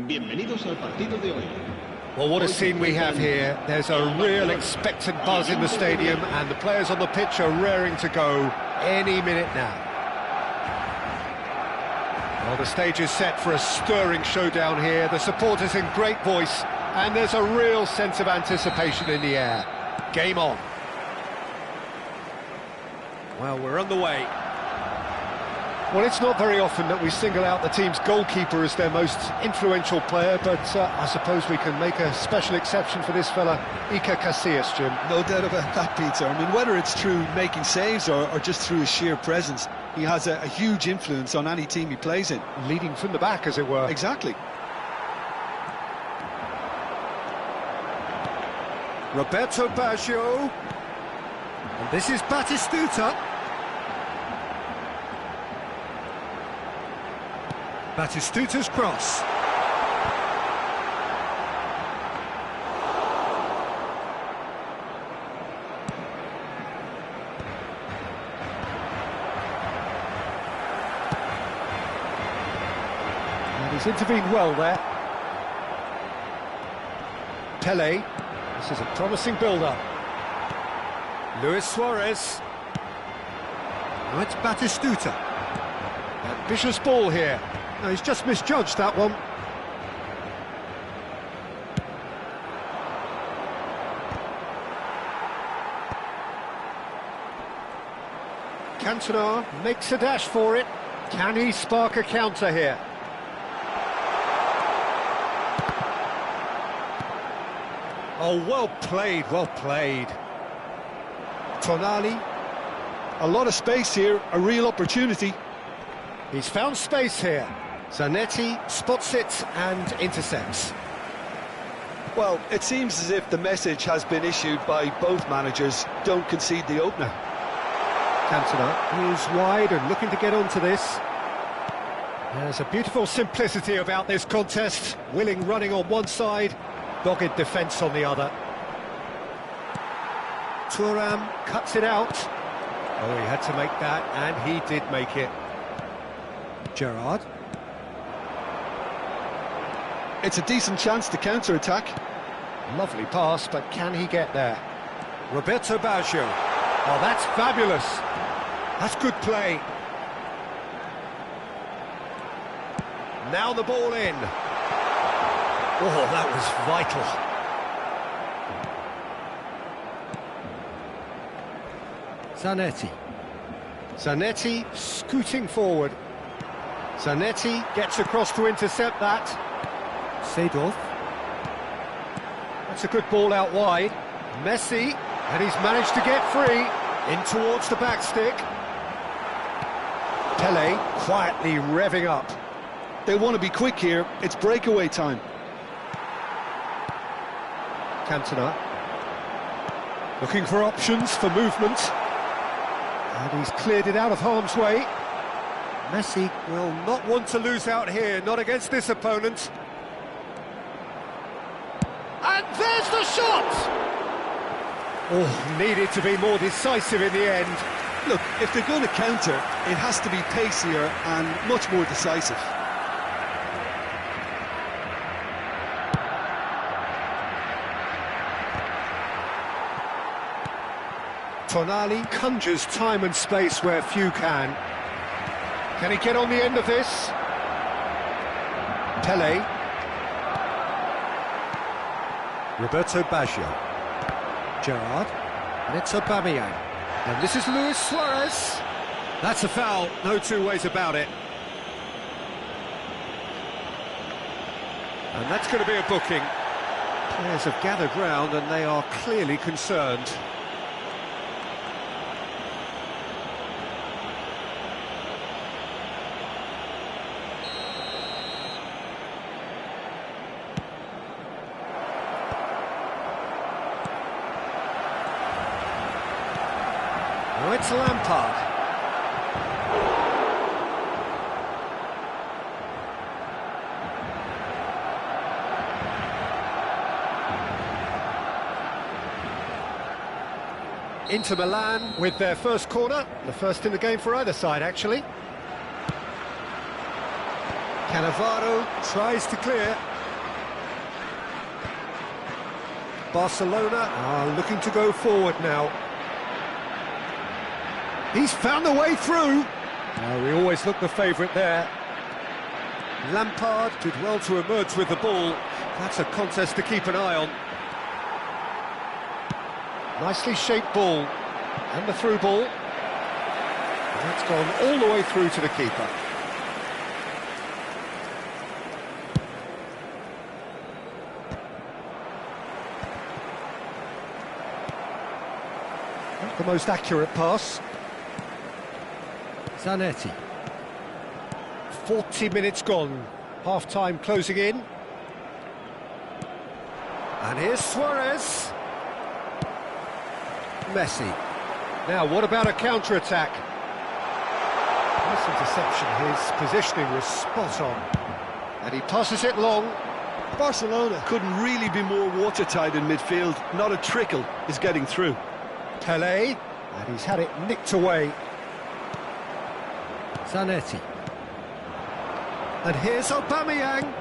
Bienvenidos al partido de hoy. Well, what a scene we have here. There's a real expectant buzz in the stadium, and the players on the pitch are raring to go any minute now. Well, the stage is set for a stirring showdown here. The supporters in great voice, and there's a real sense of anticipation in the air. Game on. Well, we're on the way. Well, it's not very often that we single out the team's goalkeeper as their most influential player, but I suppose we can make a special exception for this fella, Iker Casillas, Jim. No doubt about that, Peter. I mean, whether it's through making saves or just through his sheer presence, he has a huge influence on any team he plays in. Leading from the back, as it were. Exactly. Roberto Baggio. And this is Batistuta. Batistuta's cross. And he's intervened well there. Pele. This is a promising build-up. Luis Suarez. Now it's Batistuta. Ambitious ball here. No, he's just misjudged that one. Cantona makes a dash for it. Can he spark a counter here? Oh, well played, well played. Tonali. A lot of space here, a real opportunity. He's found space here. Zanetti spots it and intercepts. Well, it seems as if the message has been issued by both managers: don't concede the opener. Cantona is wide and looking to get onto this. There's a beautiful simplicity about this contest. Willing running on one side, dogged defence on the other. Thuram cuts it out. Oh, he had to make that, and he did make it. Gerrard. It's a decent chance to counter-attack. Lovely pass, but can he get there? Roberto Baggio. Oh, that's fabulous. That's good play. Now the ball in. Oh, that was vital. Zanetti. Zanetti scooting forward. Zanetti gets across to intercept that. Seedorf. That's a good ball out wide. Messi, and he's managed to get free. In towards the back stick. Pele quietly revving up. They want to be quick here. It's breakaway time. Cantona. Looking for options for movement. And he's cleared it out of harm's way. Messi will not want to lose out here, not against this opponent. And there's the shot! Oh, needed to be more decisive in the end. Look, if they're going to counter, it has to be pacier and much more decisive. Tonali conjures time and space where few can. Can he get on the end of this? Pele. Roberto Baggio. Gerrard. And it's Aubameyang. And this is Luis Suarez. That's a foul, no two ways about it. And that's going to be a booking. Players have gathered round and they are clearly concerned. Oh, it's Lampard. Inter Milan with their first corner, the first in the game for either side, actually. Cannavaro tries to clear. Barcelona are looking to go forward now. He's found a way through. We always look the favourite there. Lampard did well to emerge with the ball. That's a contest to keep an eye on. Nicely shaped ball. And the through ball. And that's gone all the way through to the keeper. Not the most accurate pass. Zanetti. 40 minutes gone. Half-time closing in. And here's Suarez. Messi. Now, what about a counter-attack? Nice interception. His positioning was spot on. And he passes it long. Barcelona couldn't really be more watertight in midfield. Not a trickle is getting through. Pelé. And he's had it nicked away. Zanetti. And here's Aubameyang.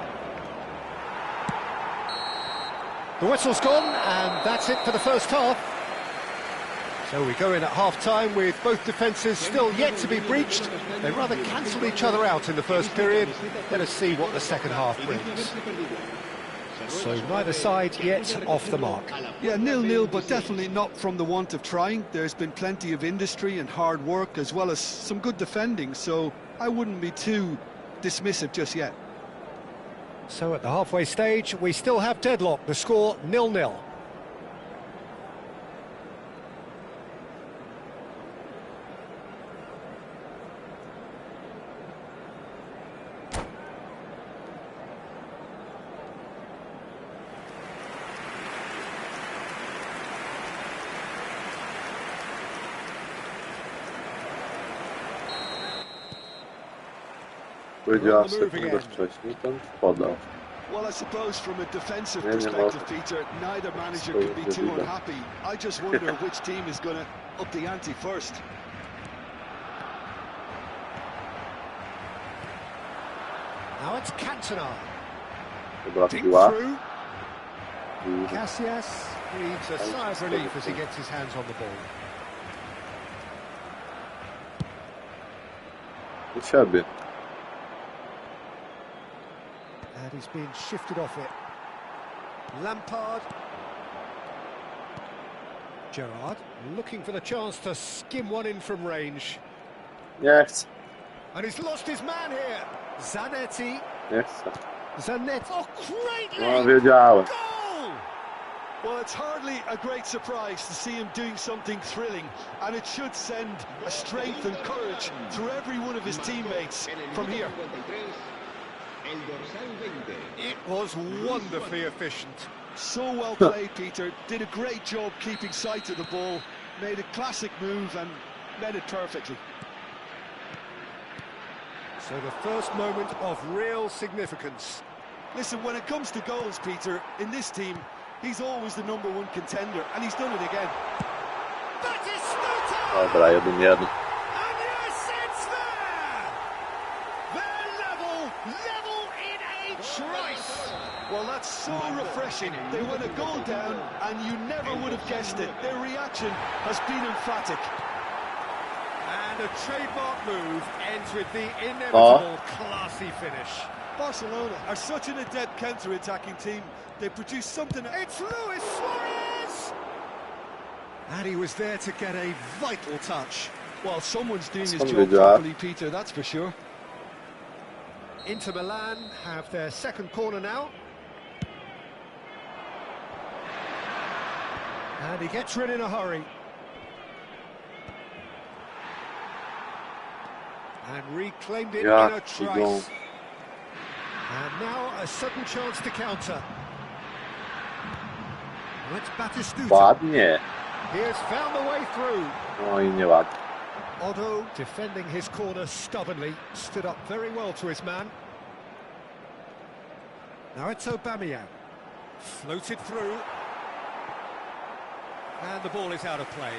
The whistle's gone, and that's it for the first half. So we go in at half-time with both defences still yet to be breached. They rather cancelled each other out in the first period. Let us see what the second half brings. So neither side yet off the mark. Yeah, 0-0, but definitely not from the want of trying. There's been plenty of industry and hard work, as well as some good defending, so I wouldn't be too dismissive just yet. So at the halfway stage, we still have deadlock. The score 0-0. Powiedziała sekundę wcześniej, ten wpadał. Well, I suppose from a defensive perspective, Peter, neither manager could be too unhappy. I just wonder which team is going to up the ante first. Now it's Cantona. Dink through. Casillas breathes a sigh of relief as he gets his hands on the ball. Do siebie. And he's been shifted off it. Lampard. Gerrard looking for the chance to skim one in from range. Nie chcę. And he's lost his man here. Zanetti. Nie chcę. Zanetti. Oh, great No, leap! wiedziałem. Goal! Well, it's hardly a great surprise to see him doing something thrilling, and it should send a strength and courage through every one of his teammates from here. It was wonderfully efficient. So well played, Peter. Did a great job keeping sight of the ball, made a classic move and led it perfectly. So the first moment of real significance. Listen, when it comes to goals, Peter, in this team, he's always the #1 contender, and he's done it again. Dobra, 1-1. And yes, it's there! They're level in a trice! Well, that's so refreshing. They went a goal down, and you never would have guessed it. Their reaction has been emphatic. And a trademark move ends with the inevitable classy finish. Barcelona are such an adept counter-attacking team. They produce something... It's Luis Suarez! And he was there to get a vital touch. Well, someone's doing his job properly, Peter, that's for sure. Inter Milan have their second corner now. And he gets rid in a hurry. And reclaimed it in a trice. And now a sudden chance to counter. It's Batistuta. Ładnie. He has found the way through. No i nieładnie. Otto, defending his corner stubbornly, stood up very well to his man. Now it's Aubameyang. Floated through. And the ball is out of play.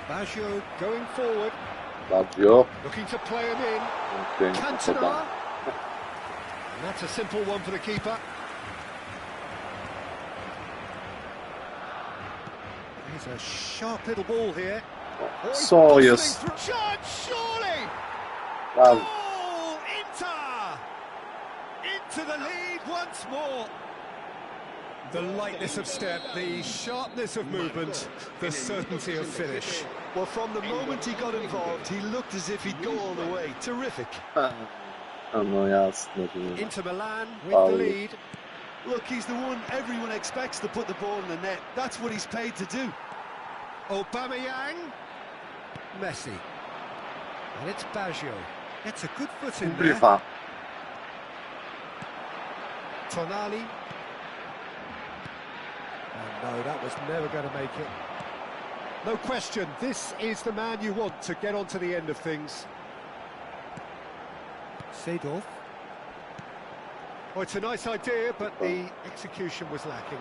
Baggio going forward. Baggio. Looking to play him in. Pięknie Cantona. podanie. And that's a simple one for the keeper. Here's a sharp little ball here. Co jest? Shot, surely! Wow. Goal! Inter! Into the lead once more. The lightness of step, the sharpness of movement, the certainty of finish. Well, from the moment he got involved, he looked as if he'd go all the way. Terrific. No jasne. że nie. Inter Milan with Foul. the lead. Look, he's the one everyone expects to put the ball in the net. That's what he's paid to do. Aubameyang. Messi. And it's Baggio. Gets a good foot in there. Gryfa. Tonali. Oh, no, that was never going to make it. No question, this is the man you want to get onto the end of things. Seedorf. Oh, it's a nice idea, but the execution was lacking.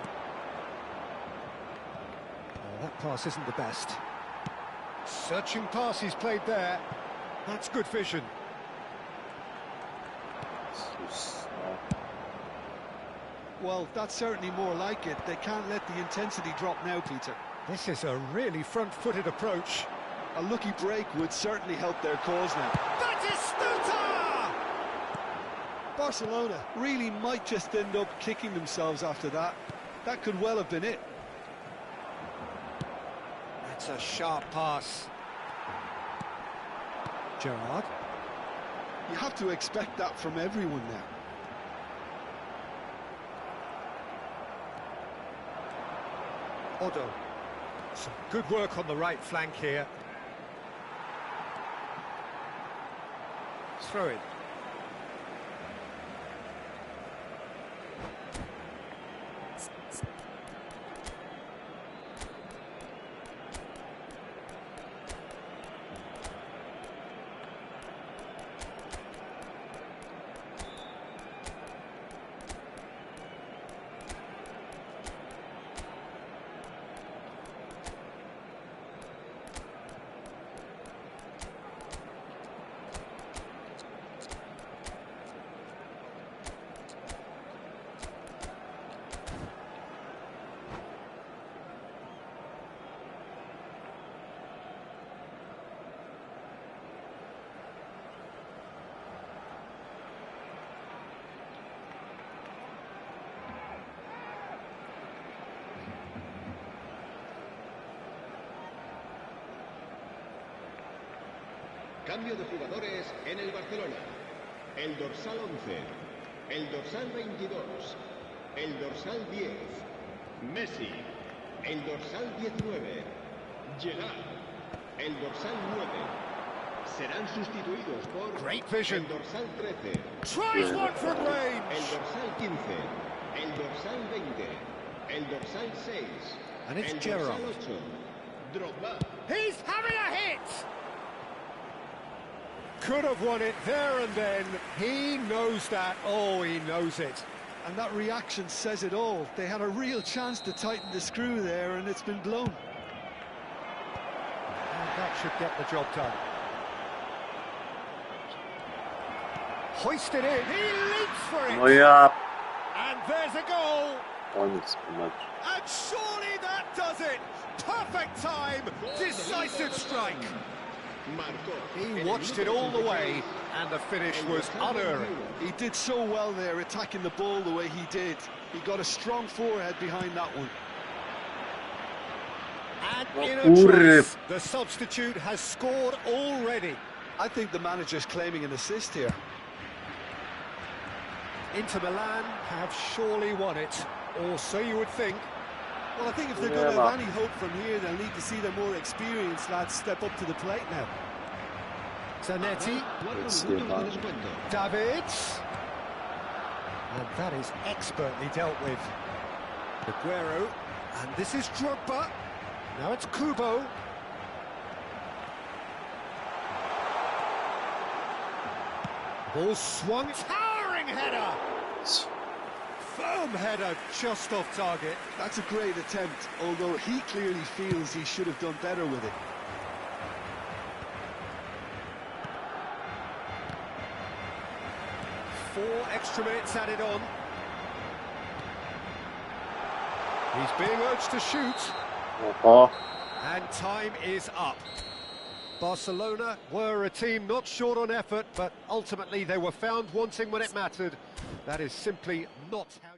Oh, that pass isn't the best. Searching pass he's played there. That's good vision. Jezus, Well, that's certainly more like it. They can't let the intensity drop now, Peter. This is a really front-footed approach. A lucky break would certainly help their cause now. Batistuta! Barcelona really might just end up kicking themselves after that. That could well have been it. That's a sharp pass. Gerrard. You have to expect that from everyone now. Odo. Some good work on the right flank here. Throw in. Cambio de jugadores en el Barcelona. El dorsal 11, el dorsal 22, el dorsal 10, Messi, el dorsal 19, Gerrard, el dorsal 9. Serán sustituidos por Great vision. el dorsal 13, Tries one from el range. dorsal 15, el dorsal 20, el dorsal 6, And it's el Gerrard. dorsal 8, Drogba. He's having a hit! Could have won it there and then. He knows that. Oh, he knows it. And that reaction says it all. They had a real chance to tighten the screw there, and it's been blown. And that should get the job done. Hoisted in. He leaps for it. No ja... And there's a goal. Koniec meczu. And surely that does it. Perfect time. Decisive strike. He watched it all the way, and the finish was unerring. He did so well there, attacking the ball the way he did. He got a strong forehead behind that one. And in a trace, the substitute has scored already. I think the manager's claiming an assist here. Inter Milan have surely won it, or so you would think. Well, I think if they're going to have any hope from here, they'll need to see the more experienced lads step up to the plate now. Zanetti, Davids, and that is expertly dealt with. Aguero, and this is Drogba. Now it's Kubo. Ball swung, towering header. Firm header, just off target. That's a great attempt, although he clearly feels he should have done better with it. 4 extra minutes added on. He's being urged to shoot. And time is up. Barcelona were a team not short on effort, but ultimately they were found wanting when it mattered. That is simply not how...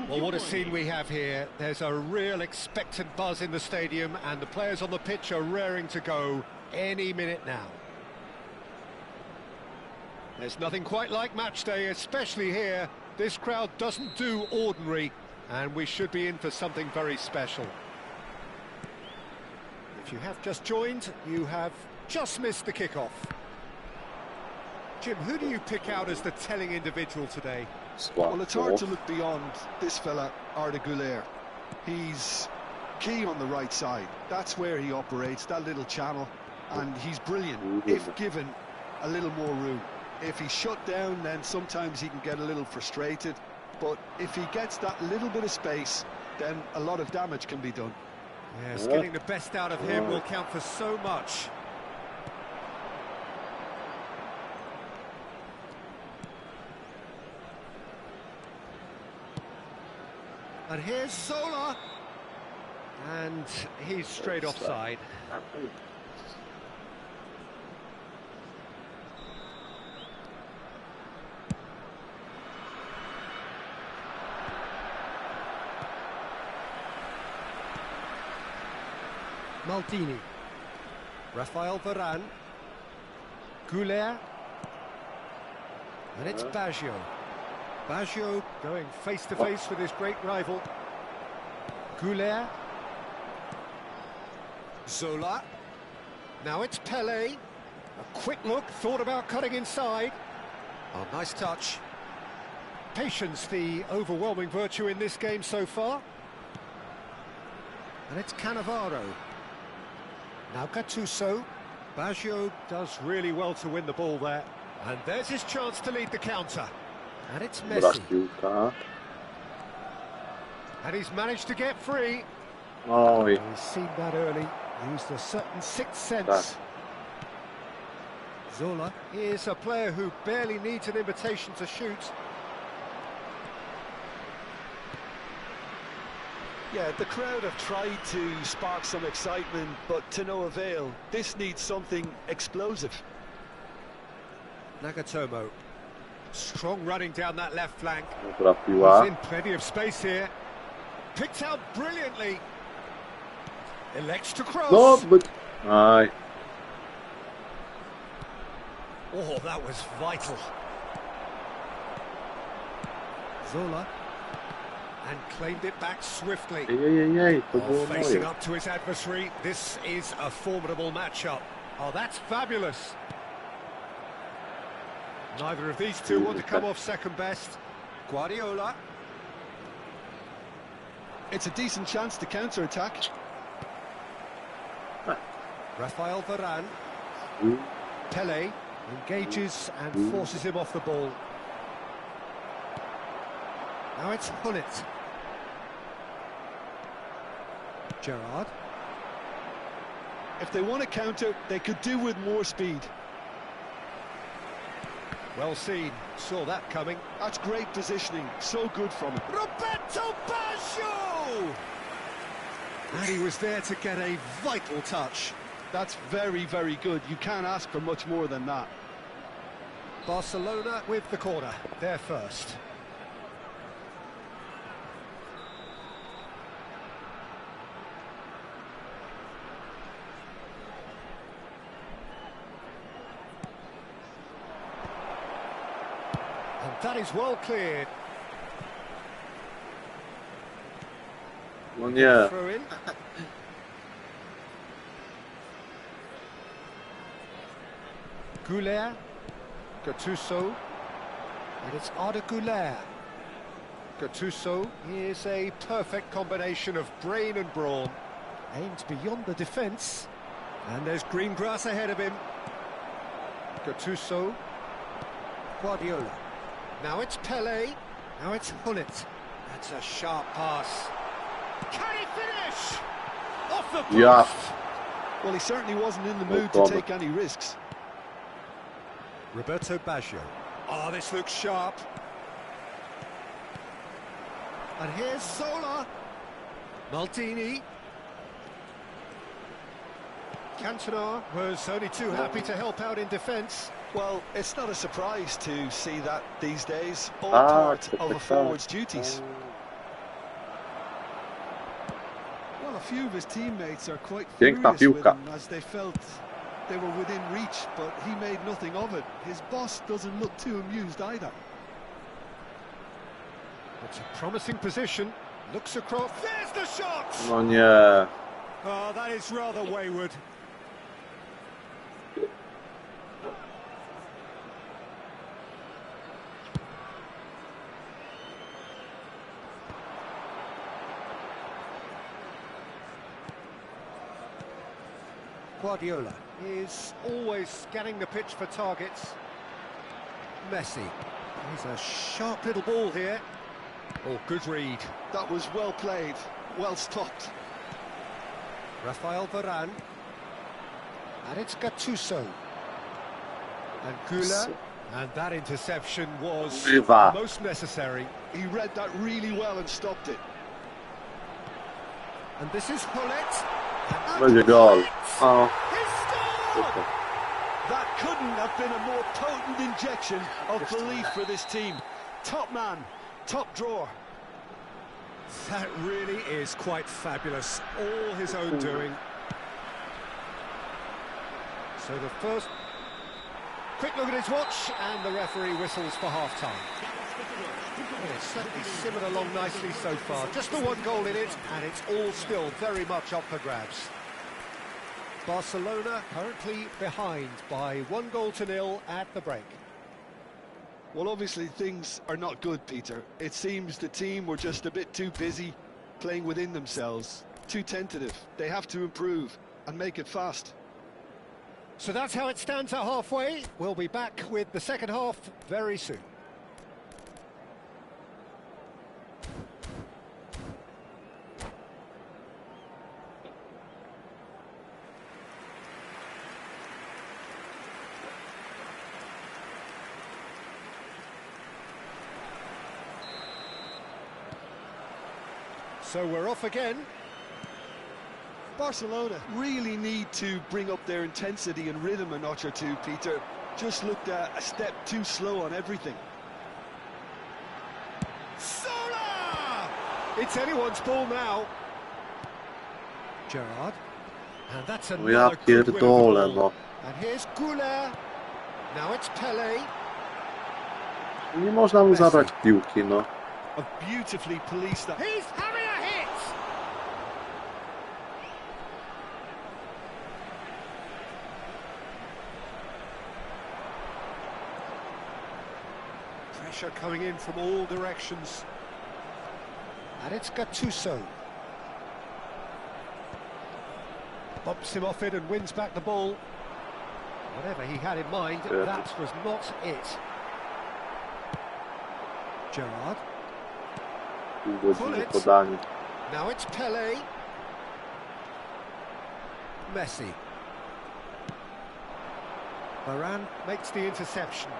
Well, what a scene we have here. There's a real expectant buzz in the stadium, and the players on the pitch are raring to go any minute now. There's nothing quite like match day, especially here. This crowd doesn't do ordinary, and we should be in for something very special. If you have just joined, you have just missed the kickoff. Jim, who do you pick out as the telling individual today? Well, it's hard to look beyond this fella, Arda Güler. He's key on the right side. That's where he operates, that little channel, and he's brilliant if given a little more room. If he's shut down, then sometimes he can get a little frustrated, but if he gets that little bit of space, then a lot of damage can be done. Yes, getting the best out of him will count for so much. And here's Zola, and he's straight offside. Maldini, Rafael Varane. Goulet. And it's Baggio. Baggio going face-to-face with his great rival. Goulet. Zola. Now it's Pelé. A quick look, thought about cutting inside. Oh, nice touch. Patience, the overwhelming virtue in this game so far. And it's Cannavaro. Now Gattuso. Baggio does really well to win the ball there. And there's his chance to lead the counter. And it's Messi. And he's managed to get free. Oh, He's seen that early. Used a certain sixth sense. Zola is a player who barely needs an invitation to shoot. Yeah, the crowd have tried to spark some excitement, but to no avail. This needs something explosive. Nagatomo. Strong running down that left flank. più He's A. in plenty of space here. Picked out brilliantly. Elects to cross. No, but... Aye. Oh, that was vital. Zola. And claimed it back swiftly. Facing up to his adversary. This is a formidable matchup. Oh, that's fabulous. Neither of these two want to come off second best. Guardiola. It's a decent chance to counter-attack. Rafael Varane. Pelé engages and forces him off the ball. Now it's Hullet. Gerrard. If they want to counter, they could do with more speed. Well seen, saw that coming. That's great positioning, so good from him. Roberto Baggio! And he was there to get a vital touch. That's very, very good. You can't ask for much more than that. Barcelona with the corner, they're first. And that is well cleared. Yeah. Throw in. Goulet, Gattuso, and it's Arda Güler. Gattuso is a perfect combination of brain and brawn. Aims beyond the defence, and there's green grass ahead of him. Gattuso, Guardiola. Now it's Pelé, now it's Hullet. That's a sharp pass. Can he finish? Off the post! Yeah. Well, he certainly wasn't in the mood to take any risks. Roberto Baggio. Oh, this looks sharp. And here's Zola. Maldini. Cantona was only too happy to help out in defence. Well, it's not a surprise to see that these days. All part of a forward's duties. Well, a few of his teammates are quite furious with him as they felt they were within reach, but he made nothing of it. His boss doesn't look too amused either. It's a promising position. Looks across. There's the shot! Oh, yeah. Oh, that is rather wayward. Guardiola is always scanning the pitch for targets. Messi. He's a sharp little ball here. Oh, good read. That was well played, well stopped. Rafael Varane. And it's Gattuso. And Güler. And that interception was most necessary. He read that really well and stopped it. And this is Hullet. Where's your goal? Oh. That couldn't have been a more potent injection of belief for this team. Top man, top drawer. That really is quite fabulous. All his own doing. So the first... quick look at his watch, and the referee whistles for half-time. Well, it's certainly simmered along nicely so far. Just the one goal in it, and it's all still very much up for grabs. Barcelona currently behind by 1-0 at the break. Well, obviously things are not good, Peter. It seems the team were just a bit too busy playing within themselves, too tentative. They have to improve and make it fast. So that's how it stands at halfway. We'll be back with the second half very soon. So we're off again. Barcelona really need to bring up their intensity and rhythm a notch or two, Peter. Just looked a step too slow on everything. Sola! It's anyone's ball now. Gerrard. And that's another good win of the ball. And here's Goulet. Now it's Pelé. Nie można mu zabrać piłki, no. Beautifully policed that. He's having a hit! Pressure coming in from all directions. And it's Gattuso. Bumps him off it and wins back the ball. Whatever he had in mind, that was not it. Gerrard. Now it's Pelé. Messi. Varane makes the interception.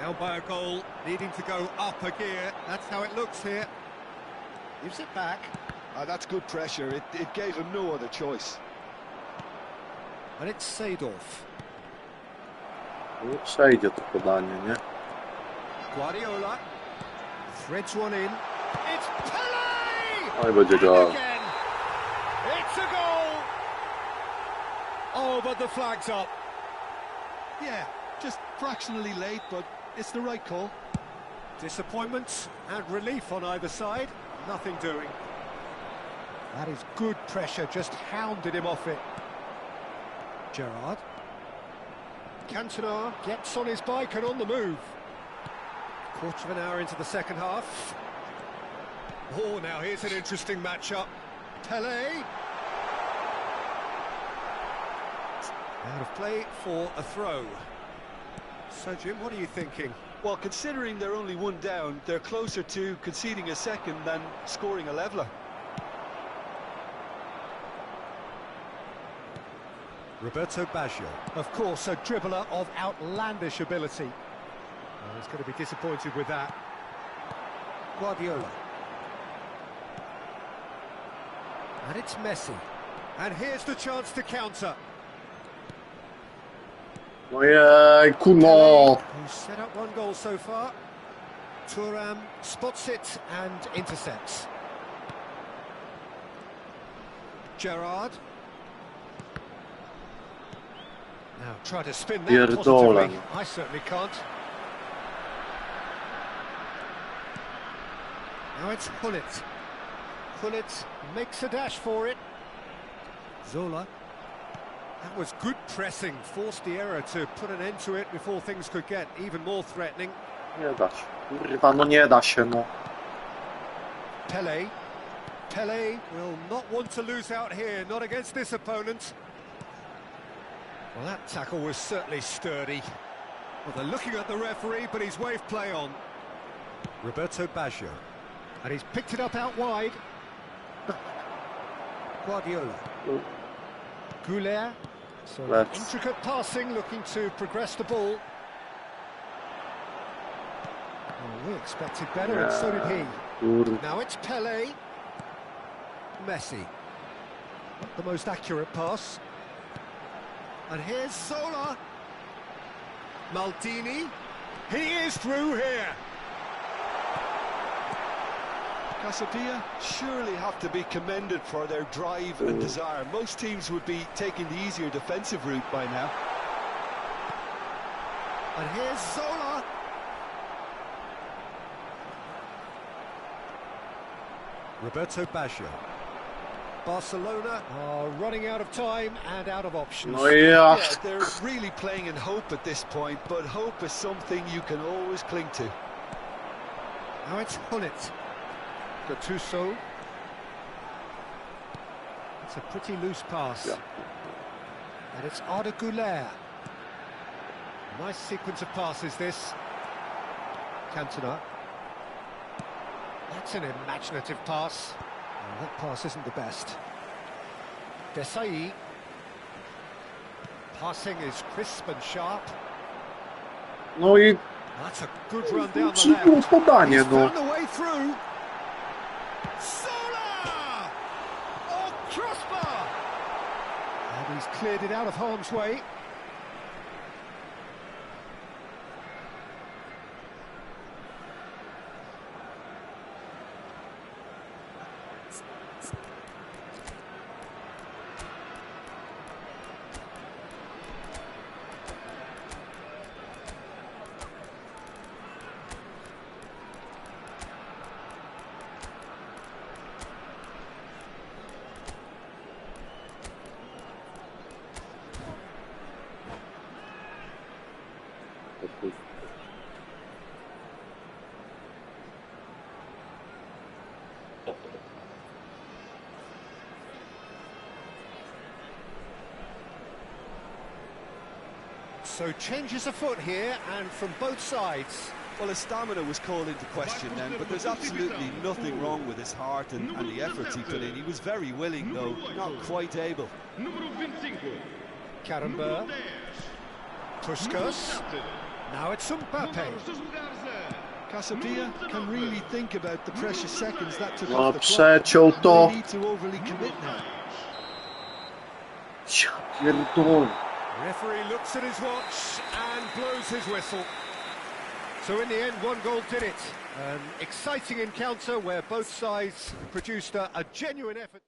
Now by a goal, needing to go up a gear. That's how it looks here. Gives it back. That's good pressure. It gave him no other choice. And it's Seedorf. Przejdzie to podanie, nie? Guardiola. Threads one in. It's Pelé! Oj, będzie goal. It's a goal! Oh, but the flag's up. Yeah, just fractionally late, but it's the right call. Disappointment and relief on either side. Nothing doing. That is good pressure, just hounded him off it. Gerrard. Cantona gets on his bike and on the move. Quarter of an hour into the second half. Oh, now here's an interesting matchup. Pelé. Out of play for a throw. So, Jim, what are you thinking? Well, considering they're only one down, they're closer to conceding a second than scoring a leveller. Roberto Baggio. Of course, a dribbler of outlandish ability. Well, he's going to be disappointed with that. Guardiola. And it's Messi. And here's the chance to counter. Ojejku, no! Who's set up one goal so far. Thuram spots it and intercepts. Gerrard. Now try to spin that positively. I certainly can't. Now it's Gullit. Gullit makes a dash for it. Zola. That was good pressing, forced the error to put an end to it before things could get even more threatening. Nie da się. Kurwa, no nie da się, no. Pelé. Pelé will not want to lose out here, not against this opponent. Well, that tackle was certainly sturdy. Well, they're looking at the referee, but he's waved play on. Roberto Baggio. And he's picked it up out wide. Guardiola. Goulet. So intricate passing, looking to progress the ball. Well, we expected better, and so did he. Now it's Pelé. Messi. Not the most accurate pass. And here's Zola. Maldini. He is through here. Casabia surely have to be commended for their drive and desire. Most teams would be taking the easier defensive route by now. And here's Zola. Roberto Baggio. Barcelona are running out of time and out of options. No ja. Yeah, they're really playing in hope at this point, but hope is something you can always cling to. Now it's Hullet. Gattuso. It's a pretty loose pass. Ja. And it's Arda Güler. Nice sequence of passes, this. Cantona. That's an imaginative pass. Oh, that pass isn't the best. Desai. Passing is crisp and sharp. No i That's a good run down the szybko left. podanie, He's no. found the way through. Zola! Oh, crossbar! And he's cleared it out of harm's way. So changes afoot here, and from both sides. Well, his stamina was called into question then, but there's absolutely nothing wrong with his heart and the efforts he put in. He was very willing, though not quite able. Karambeur. Puskas. Now it's Mbappe. Casabia can really think about the precious seconds that took No off the przeciął clock. to. They need to overly commit now. Ja pierdolę. Referee looks at his watch and blows his whistle. So in the end, one goal did it. An exciting encounter where both sides produced a genuine effort.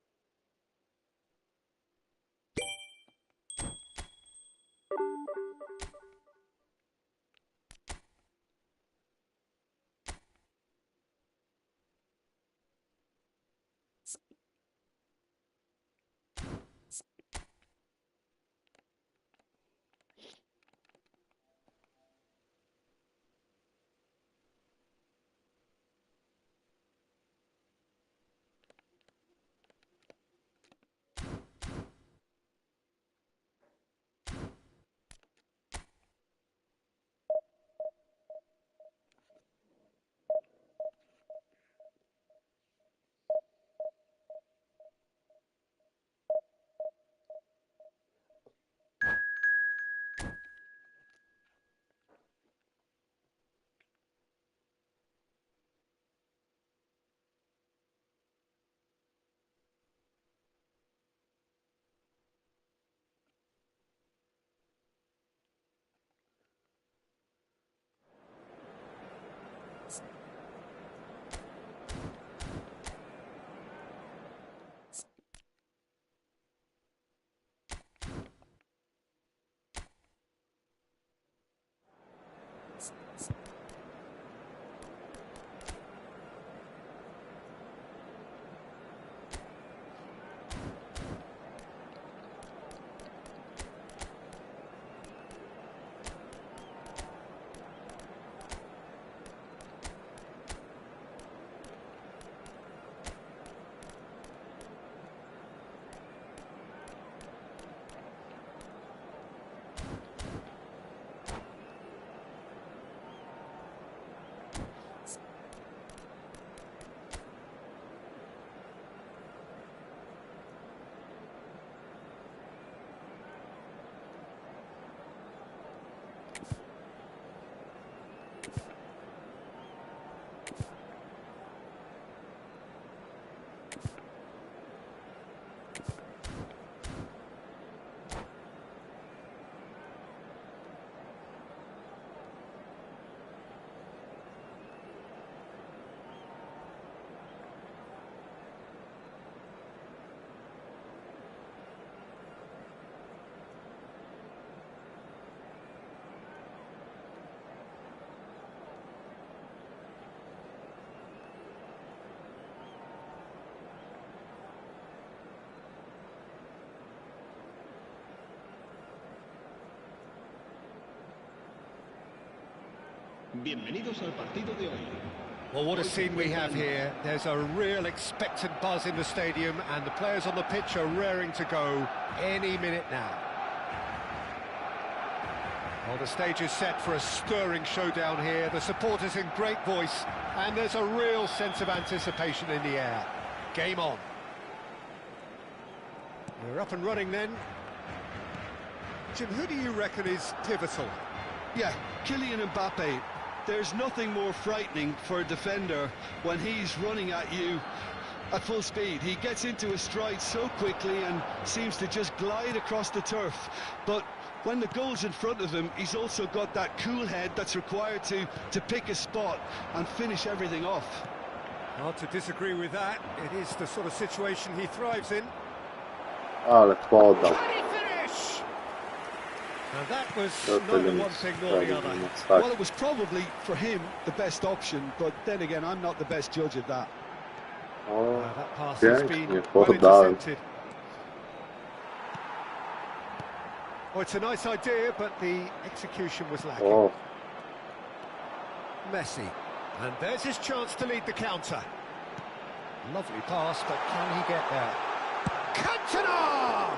Bienvenidos al partido de hoy. Well, what a scene we have here. There's a real expectant buzz in the stadium, and the players on the pitch are raring to go any minute now. Well, the stage is set for a stirring showdown here. The supporters in great voice, and there's a real sense of anticipation in the air. Game on. We're up and running then. Jim, who do you reckon is pivotal? Yeah, Kylian Mbappe. There's nothing more frightening for a defender when he's running at you at full speed. He gets into a stride so quickly and seems to just glide across the turf. But when the goal's in front of him, he's also got that cool head that's required to pick a spot and finish everything off. Hard to disagree with that. It is the sort of situation he thrives in. Ale podał. Can he finish? And that was neither one thing nor the other. Well, it was probably, for him, the best option, but then again, I'm not the best judge of that. O, That pass has been pięknie, well podałem. intercepted. Well, it's a nice idea, but the execution was lacking. O, Messi. And there's his chance to lead the counter. Lovely pass, but can he get there? Cantona!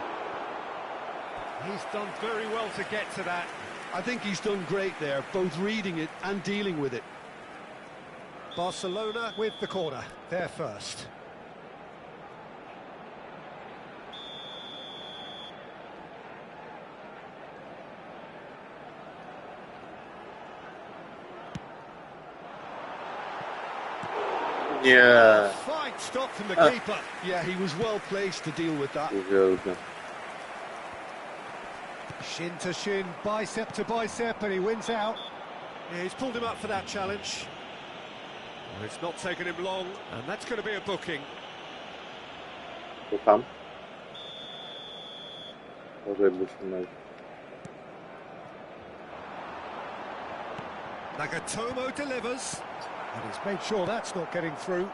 He's done very well to get to that. I think he's done great there, both reading it and dealing with it. Barcelona with the corner, they're first. nie. Fine stop from the keeper. Yeah, he was well placed to deal with that. Uwielbiam. Shin to shin, bicep to bicep, and he wins out. Yeah, he's pulled him up for that challenge. Well, it's not taken him long, and that's going to be a booking. To tam. Może byśmy... Nagatomo delivers, and he's made sure that's not getting through.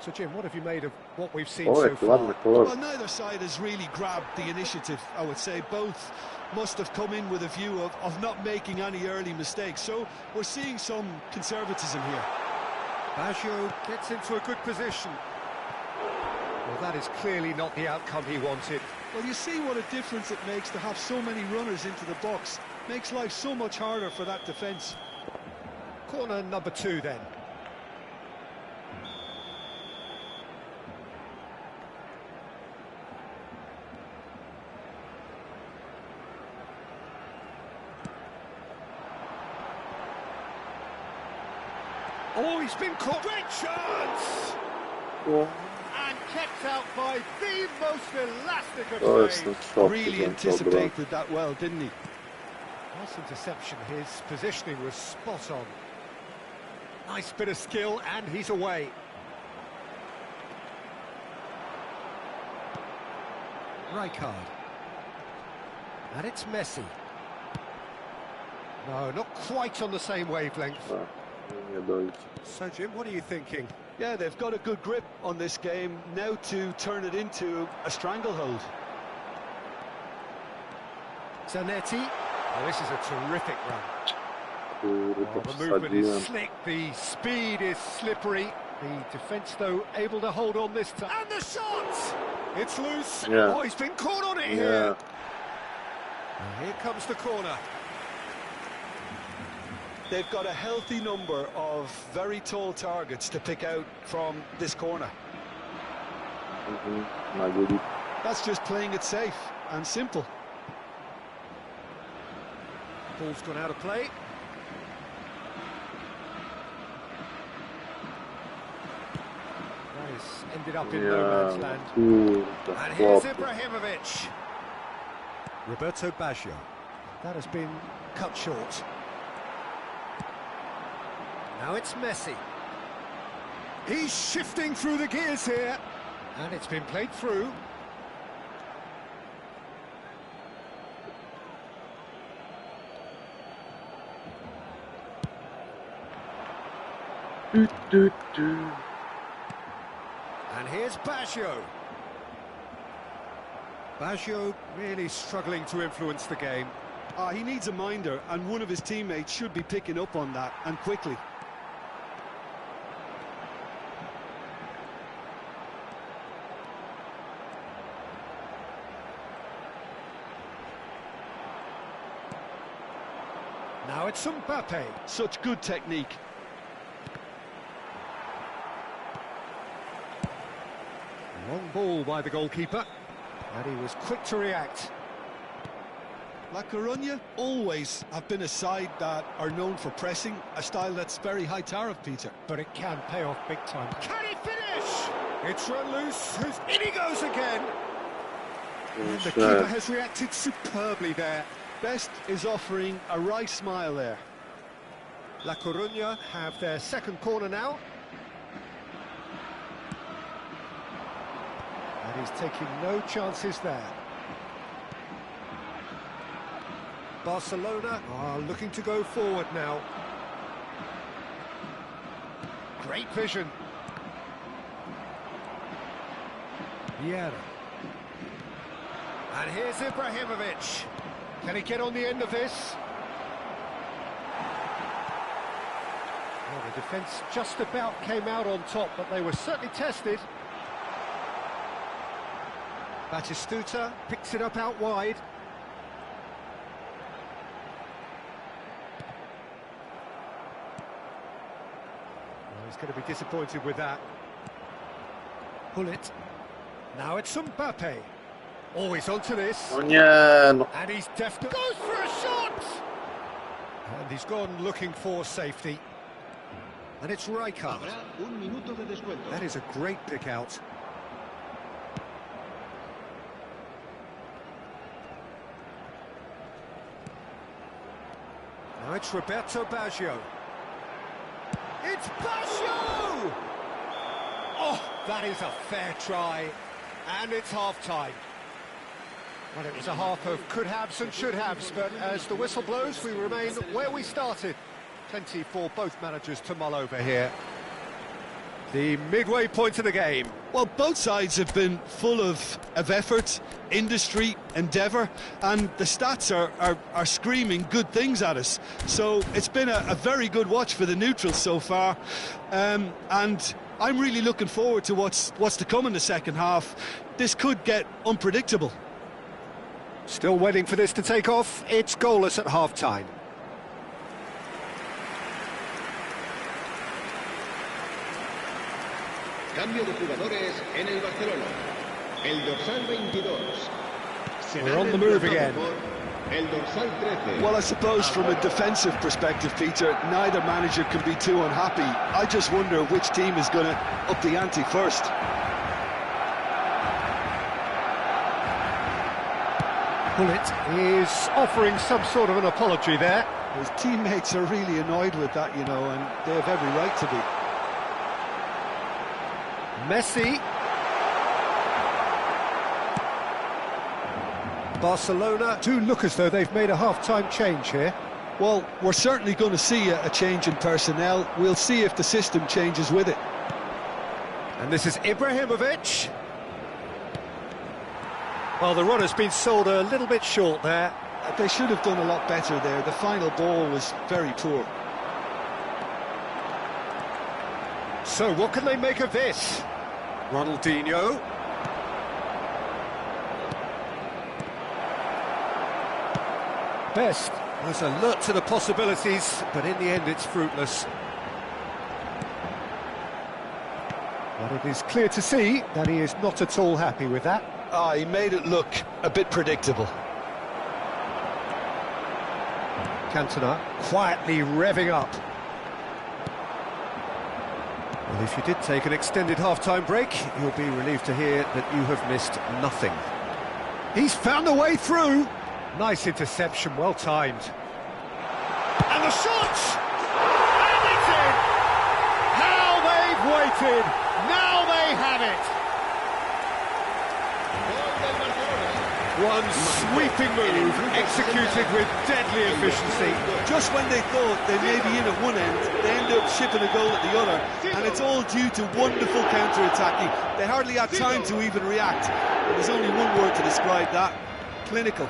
So, Jim, what have you made of what we've seen O, so jaki far? ładny kolor. Well, neither side has really grabbed the initiative, I would say. Both must have come in with a view of not making any early mistakes. So we're seeing some conservatism here. Baggio gets into a good position. Well, that is clearly not the outcome he wanted. Well, you see what a difference it makes to have so many runners into the box. Makes life so much harder for that defence. Corner number 2 then. Oh, he's been caught. Great chance! O, And kept out by the most elastic of to jest saves. ten szok. Really anticipated that well, didn't he? Nice interception, his positioning was spot on. Nice bit of skill, and he's away. Rijkaard. And it's Messi. No, not quite on the same wavelength. Nie dojdzie. So, Jim, what are you thinking? Yeah, they've got a good grip on this game. Now to turn it into a stranglehold. Zanetti. Oh, this is a terrific run. Kurde, Oh, the movement is wsadziłem. slick, the speed is slippery. The defence, though, able to hold on this time. And the shot! It's loose. Yeah. Oh, he's been caught on it Nie. here. And here comes the corner. They've got a healthy number of very tall targets to pick out from this corner. Na guli. That's just playing it safe and simple. Ball's gone out of play. That has ended up in no Ja, man's land. kurde, And here's chłopie. Ibrahimovic. Roberto Baggio. That has been cut short. Now it's Messi. He's shifting through the gears here. And it's been played through. Du, du, du. And here's Baggio. Baggio really struggling to influence the game. He needs a minder, and one of his teammates should be picking up on that, and quickly. Now it's Mbappe. Such good technique. Long ball by the goalkeeper, and he was quick to react. La Coruña always have been a side that are known for pressing, a style that's very high tariff, Peter. But it can pay off big time. Can he finish? It's run loose. In he goes again. And the keeper has reacted superbly there. Best is offering a wry smile there. La Coruña have their second corner now. And he's taking no chances there. Barcelona are looking to go forward now. Great vision. Vieira. And here's Ibrahimovic. Can he get on the end of this? Well, the defence just about came out on top, but they were certainly tested. Batistuta picks it up out wide. He's going to be disappointed with that. Pull it. Now it's Mbappe. Oh, he's onto this. O nie, no. And he's definitely goes for a shot. And he's gone looking for safety. And it's Rijkaard. That is a great pick out. Now it's Roberto Baggio. It's Baggio! Oh, that is a fair try. And it's half-time. Well, it was a half of could-haves and should-haves, but as the whistle blows, we remain where we started. Plenty for both managers to mull over here. The midway point of the game. Well, both sides have been full of effort, industry, endeavour, and the stats are screaming good things at us. So it's been a very good watch for the neutrals so far, and I'm really looking forward to what's to come in the second half. This could get unpredictable. Still waiting for this to take off. It's goalless at half-time. Cambio de jugadores en el Barcelona. El dorsal 22. We're on the move again. El dorsal 13. Well, I suppose from a defensive perspective, Peter, neither manager can be too unhappy. I just wonder which team is going to up the ante first. Pullet is offering some sort of an apology there. His teammates are really annoyed with that, you know, and they have every right to be. Messi. Barcelona do look as though they've made a half-time change here. Well, we're certainly going to see a change in personnel. We'll see if the system changes with it. And this is Ibrahimovic. Well, the run has been sold a little bit short there. They should have done a lot better there. The final ball was very poor. So what can they make of this? Ronaldinho. Best was alert to the possibilities, but in the end it's fruitless. But it is clear to see that he is not at all happy with that. He made it look a bit predictable. Cantona quietly revving up. Well, if you did take an extended half-time break, you'll be relieved to hear that you have missed nothing. He's found a way through. Nice interception, well timed. And the shot! And it's in! How they've waited! Now they have it! One sweeping move, executed with deadly efficiency. Just when they thought they may be in at one end, they end up shipping a goal at the other, and it's all due to wonderful counter-attacking. They hardly had time to even react. There's only one word to describe that: clinical.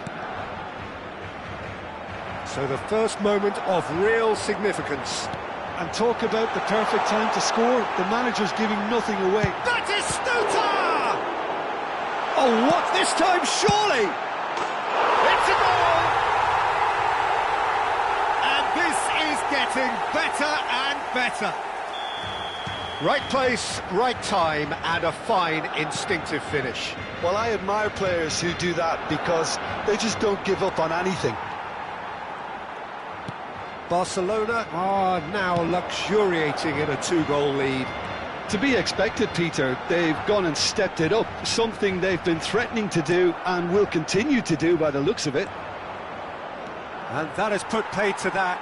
So the first moment of real significance. And talk about the perfect time to score. The manager's giving nothing away. That is Stuta! Oh, what this time, surely? It's a goal! And this is getting better and better. Right place, right time, and a fine instinctive finish. Well, I admire players who do that because they just don't give up on anything. Barcelona are now luxuriating in a 2-goal lead. To be expected, Peter. They've gone and stepped it up, something they've been threatening to do and will continue to do by the looks of it. And that has put paid to that.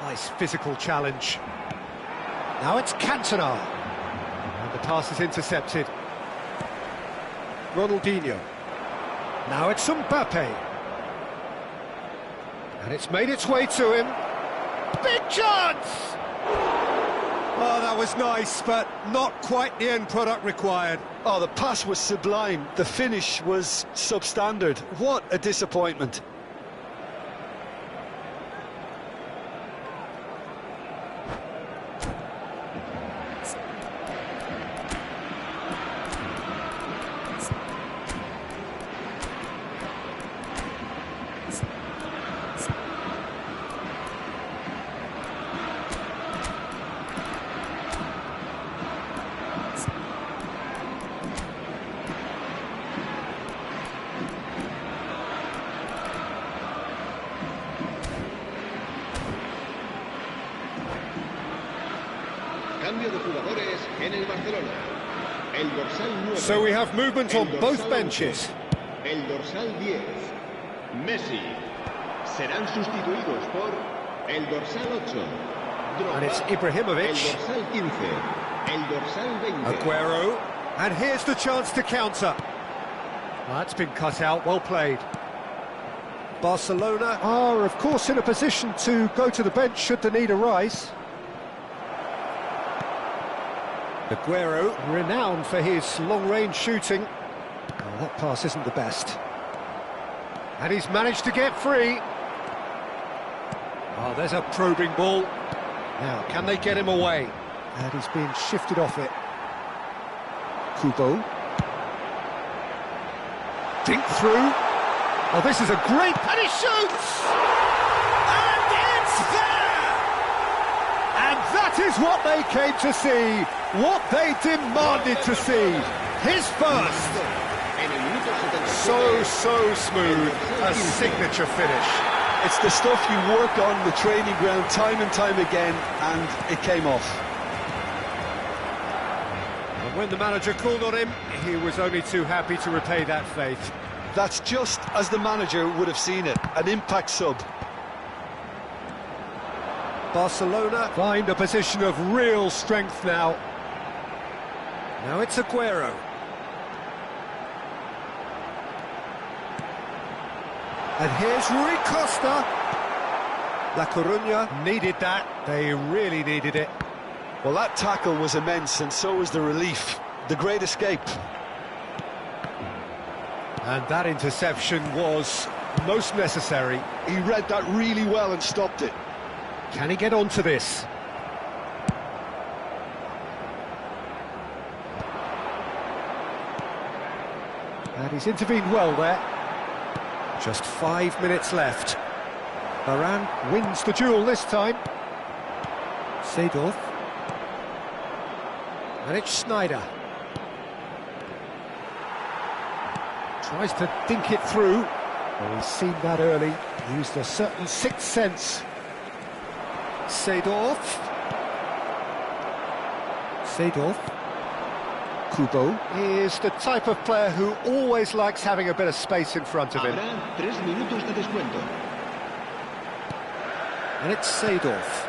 Nice physical challenge. Now it's Cantona. And the pass is intercepted. Ronaldinho. Now it's Mbappe. And it's made its way to him. Big chance! Oh, that was nice, but not quite the end product required. Oh, the pass was sublime. The finish was substandard. What a disappointment. Cambio de jugadores en el Barcelona. El dorsal 9. So we have movement on both benches. El dorsal 10. Messi. Serán sustituidos por el dorsal 8. And it's Ibrahimovic. El dorsal 15. El dorsal 20. Aguero. And here's the chance to counter. Well, that's been cut out, well played. Barcelona are, of course, in a position to go to the bench should the need arise. Aguero, renowned for his long-range shooting. Oh, that pass isn't the best. And he's managed to get free. Oh, there's a probing ball. Now, can they get him away? And he's being shifted off it. Kubo. Dink through. Oh, this is a great... And he shoots! And it's there! And that is what they came to see. What they demanded to see. His first. So smooth. A signature finish. It's the stuff you work on the training ground time and time again, and it came off. And when the manager called on him, he was only too happy to repay that faith. That's just as the manager would have seen it, an impact sub. Barcelona find a position of real strength now. Now it's Aguero. And here's Rui Costa. La Coruña needed that. They really needed it. Well, that tackle was immense, and so was the relief. The great escape. And that interception was most necessary. He read that really well and stopped it. Can he get onto this? And he's intervened well there. Just 5 minutes left. Varane wins the duel this time. Seedorf. And it's Schneider. Tries to think it through. Well, he's seen that early. Used a certain sixth sense. Seedorf. Kubo is the type of player who always likes having a bit of space in front of him. Habrá 3 minutos de descuento. And it's Seedorf.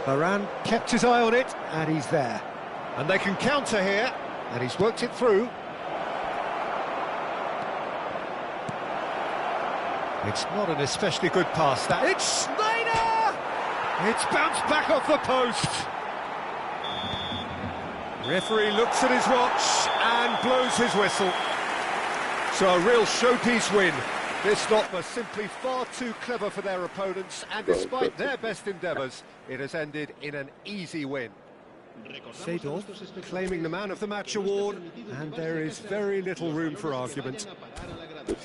Varane kept his eye on it, and he's there. And they can counter here, and he's worked it through. It's not an especially good pass, that. It's Schneider! It's bounced back off the post. Referee looks at his watch and blows his whistle. So a real showpiece win. This lot were simply far too clever for their opponents, and despite their best endeavours, it has ended in an easy win. Seedorf claiming the Man of the Match award, and there is very little room for argument.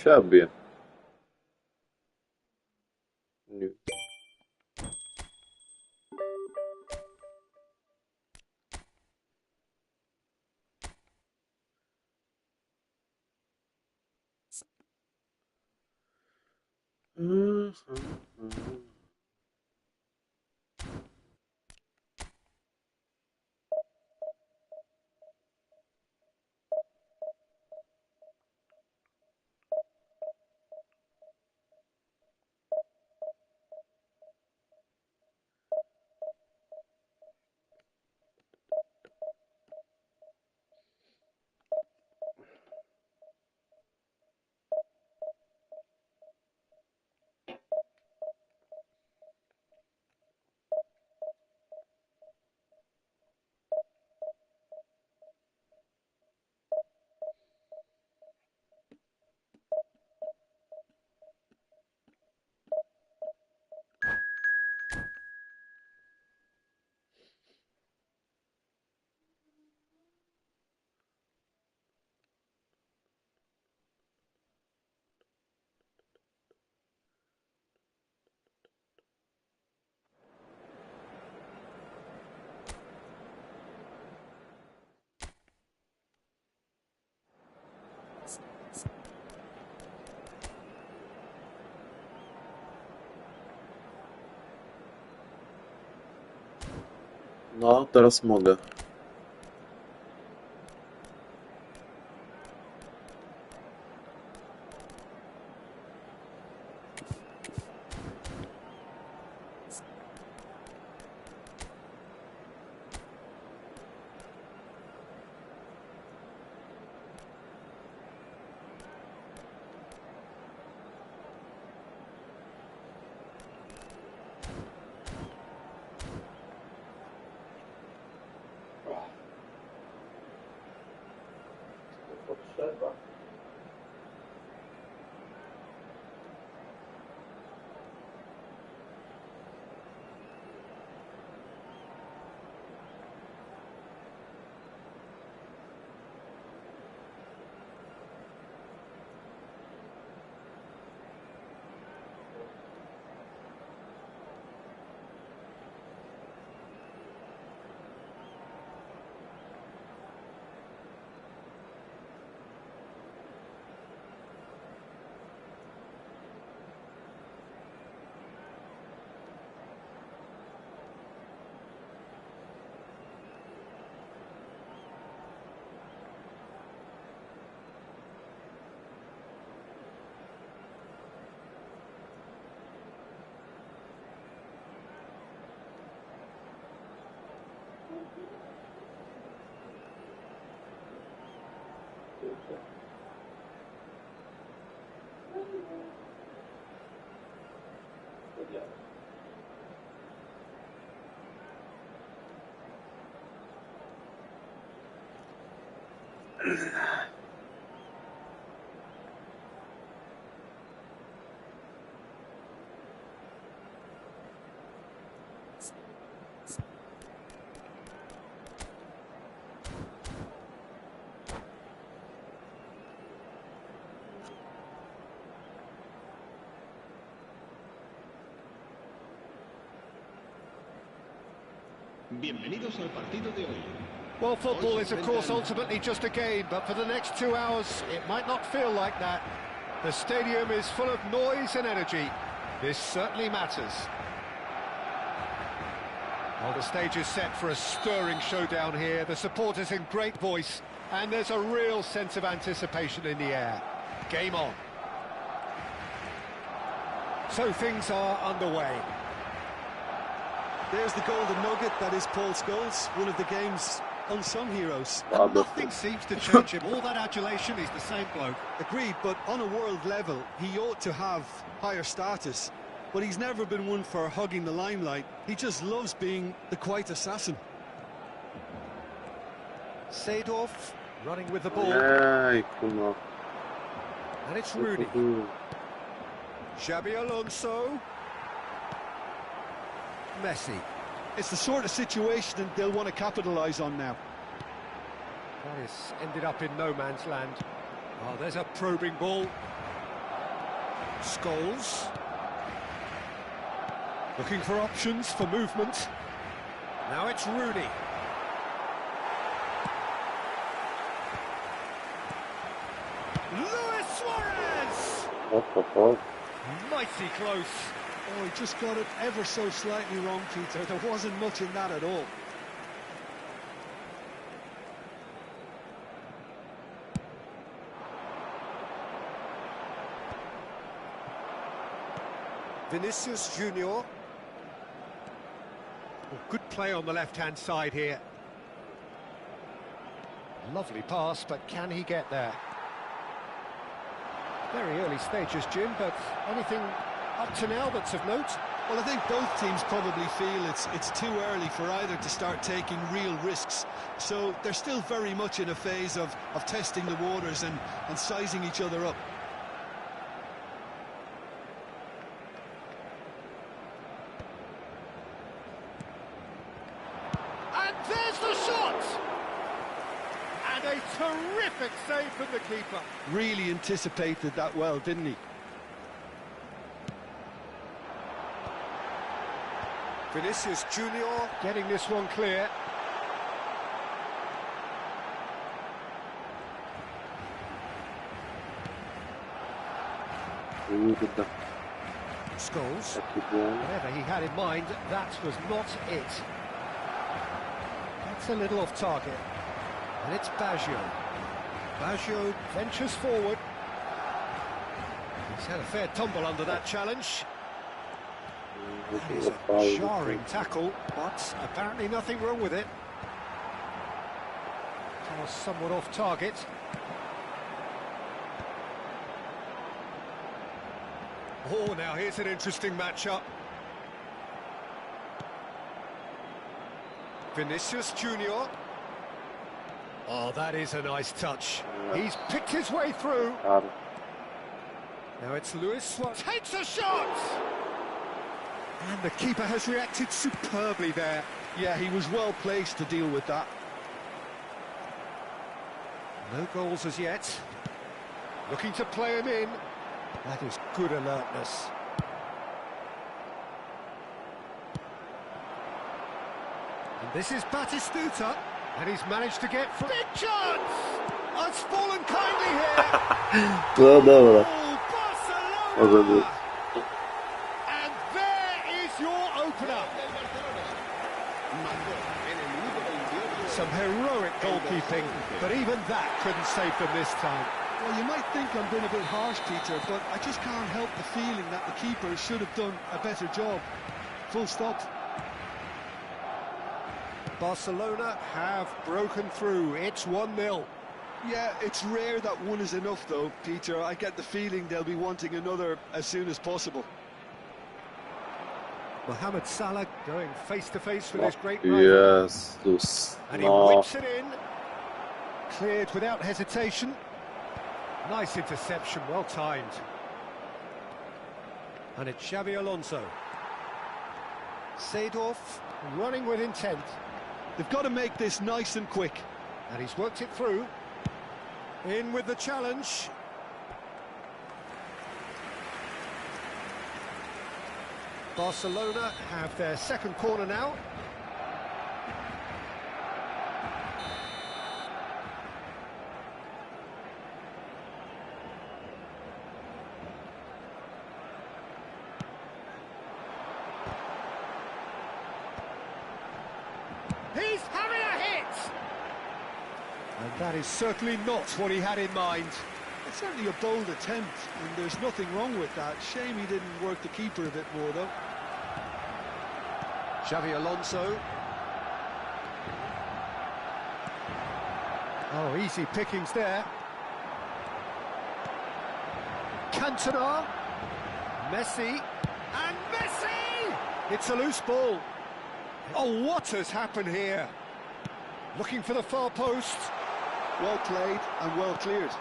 Shabby. Nu. No, teraz mogę. Potrzeba. Bienvenidos al partido de hoy. Well, football is of course ultimately just a game, but for the next 2 hours it might not feel like that. The stadium is full of noise and energy. This certainly matters. Well, the stage is set for a stirring showdown here. The supporters in great voice, and there's a real sense of anticipation in the air. Game on. So things are underway. There's the golden nugget, that is Paul Scholes, one of the game's unsung heroes. And nothing seems to change him. All that adulation, he's the same bloke. Agreed, but on a world level, he ought to have higher status. But he's never been one for hugging the limelight. He just loves being the quiet assassin. Seedorf running with the ball. Ej, kurwa. And it's Rooney. Xabi Alonso. Messi. It's the sort of situation that they'll want to capitalise on now. That has ended up in no man's land. Oh, there's a probing ball. Scholes. Looking for options for movement. Now it's Rooney. Luis Suarez! Mighty close. Oh, he just got it ever so slightly wrong, Peter. There wasn't much in that at all. Vinicius Junior. Good play on the left-hand side here. Lovely pass, but can he get there? Very early stages, Jim, but anything up to now that's of note? Well, I think both teams probably feel it's too early for either to start taking real risks. So they're still very much in a phase of testing the waters and sizing each other up. And there's the shot! And a terrific save from the keeper. Really anticipated that well, didn't he? Vinicius Junior getting this one clear. Scholes. Whatever he had in mind, that was not it. That's a little off target. And it's Baggio. Baggio ventures forward. He's had a fair tumble under that challenge. That is a jarring tackle, but apparently nothing wrong with it. That was somewhat off target. Oh, now here's an interesting matchup. Vinicius Junior. Oh, that is a nice touch. He's picked his way through. Now it's Luis Suarez. Takes a shot! And the keeper has reacted superbly there. Yeah, he was well placed to deal with that. No goals as yet. Looking to play him in. That is good alertness. And this is Batistuta. And he's managed to get... Big chance! Oh, it's fallen kindly here. No, dobra. Oh, Może być. Barcelona! And there is your opener. Some heroic goalkeeping, but even that couldn't save them this time. Well, you might think I'm being a bit harsh, Peter, but I just can't help the feeling that the keeper should have done a better job. Full stop. Barcelona have broken through. It's 1-0. Yeah, it's rare that one is enough, though, Peter. I get the feeling they'll be wanting another as soon as possible. Mohamed Salah going face-to-face with his great rival. Jezus. And he No. whips it in. Cleared without hesitation. Nice interception, well timed. And it's Xabi Alonso. Seedorf running with intent. They've got to make this nice and quick. And he's worked it through. In with the challenge. Barcelona have their second corner now. He's having a hit! And that is certainly not what he had in mind. It's certainly a bold attempt, and there's nothing wrong with that. Shame he didn't work the keeper a bit more, though. Xabi Alonso. Oh, easy pickings there. Cantona. Messi. And Messi! It's a loose ball. Oh, what has happened here? Looking for the far post. Well played and well cleared.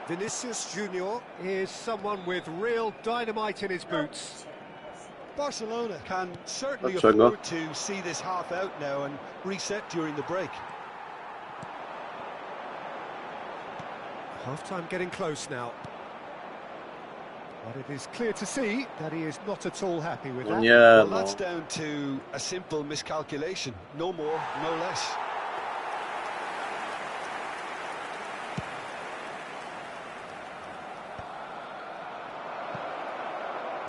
Vinicius Junior is someone with real dynamite in his boots. Barcelona can certainly Dlaczego? afford to see this half out now and reset during the break. Half-time getting close now. But it is clear to see that he is not at all happy with that. Nie, Well, no. that's down to a simple miscalculation. No more, no less.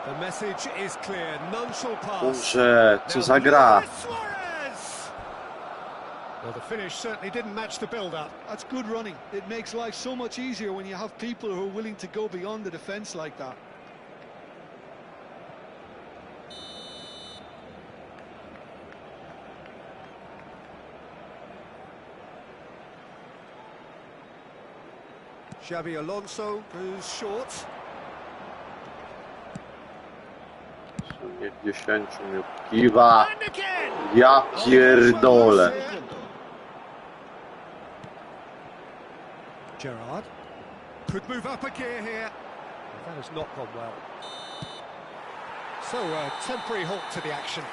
The message is clear. None shall pass. Boże, co za gra. Suarez! Well, the finish certainly didn't match the build-up. That's good running. It makes life so much easier when you have people who are willing to go beyond the defence like that. Xabi Alonso goes short. Nie 10 minut kiwa. And again! Ja pierdolę. Gerrard could move up a gear here. That has not gone well. So a temporary halt to the action.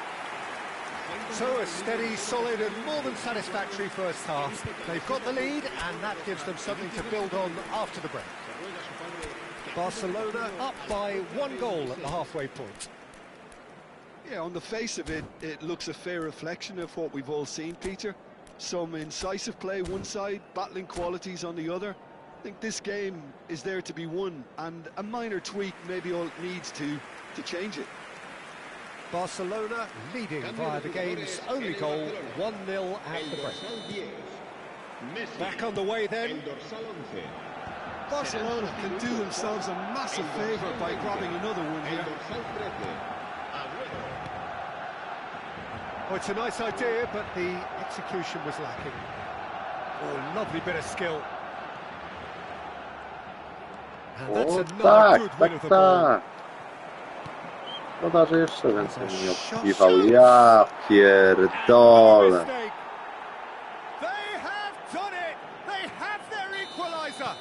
So a steady, solid and more than satisfactory first half. They've got the lead and that gives them something to build on after the break. Barcelona up by 1 goal at the halfway point. Yeah, on the face of it, it looks a fair reflection of what we've all seen, Peter. Some incisive play one side, battling qualities on the other. I think this game is there to be won, and a minor tweak maybe all it needs to change it. Barcelona leading via the game's only goal, 1-0 at the break. Back on the way then. Barcelona can do themselves a massive favour by grabbing another one here. Oh, it's a nice idea, but the execution was lacking. Oh, lovely bit of skill. And that's O another tak, good win tak, of the ball. tak. Szkoda, że jeszcze więcej mnie obkiwał. Ja pierdolę. They have done it! They have their equaliser!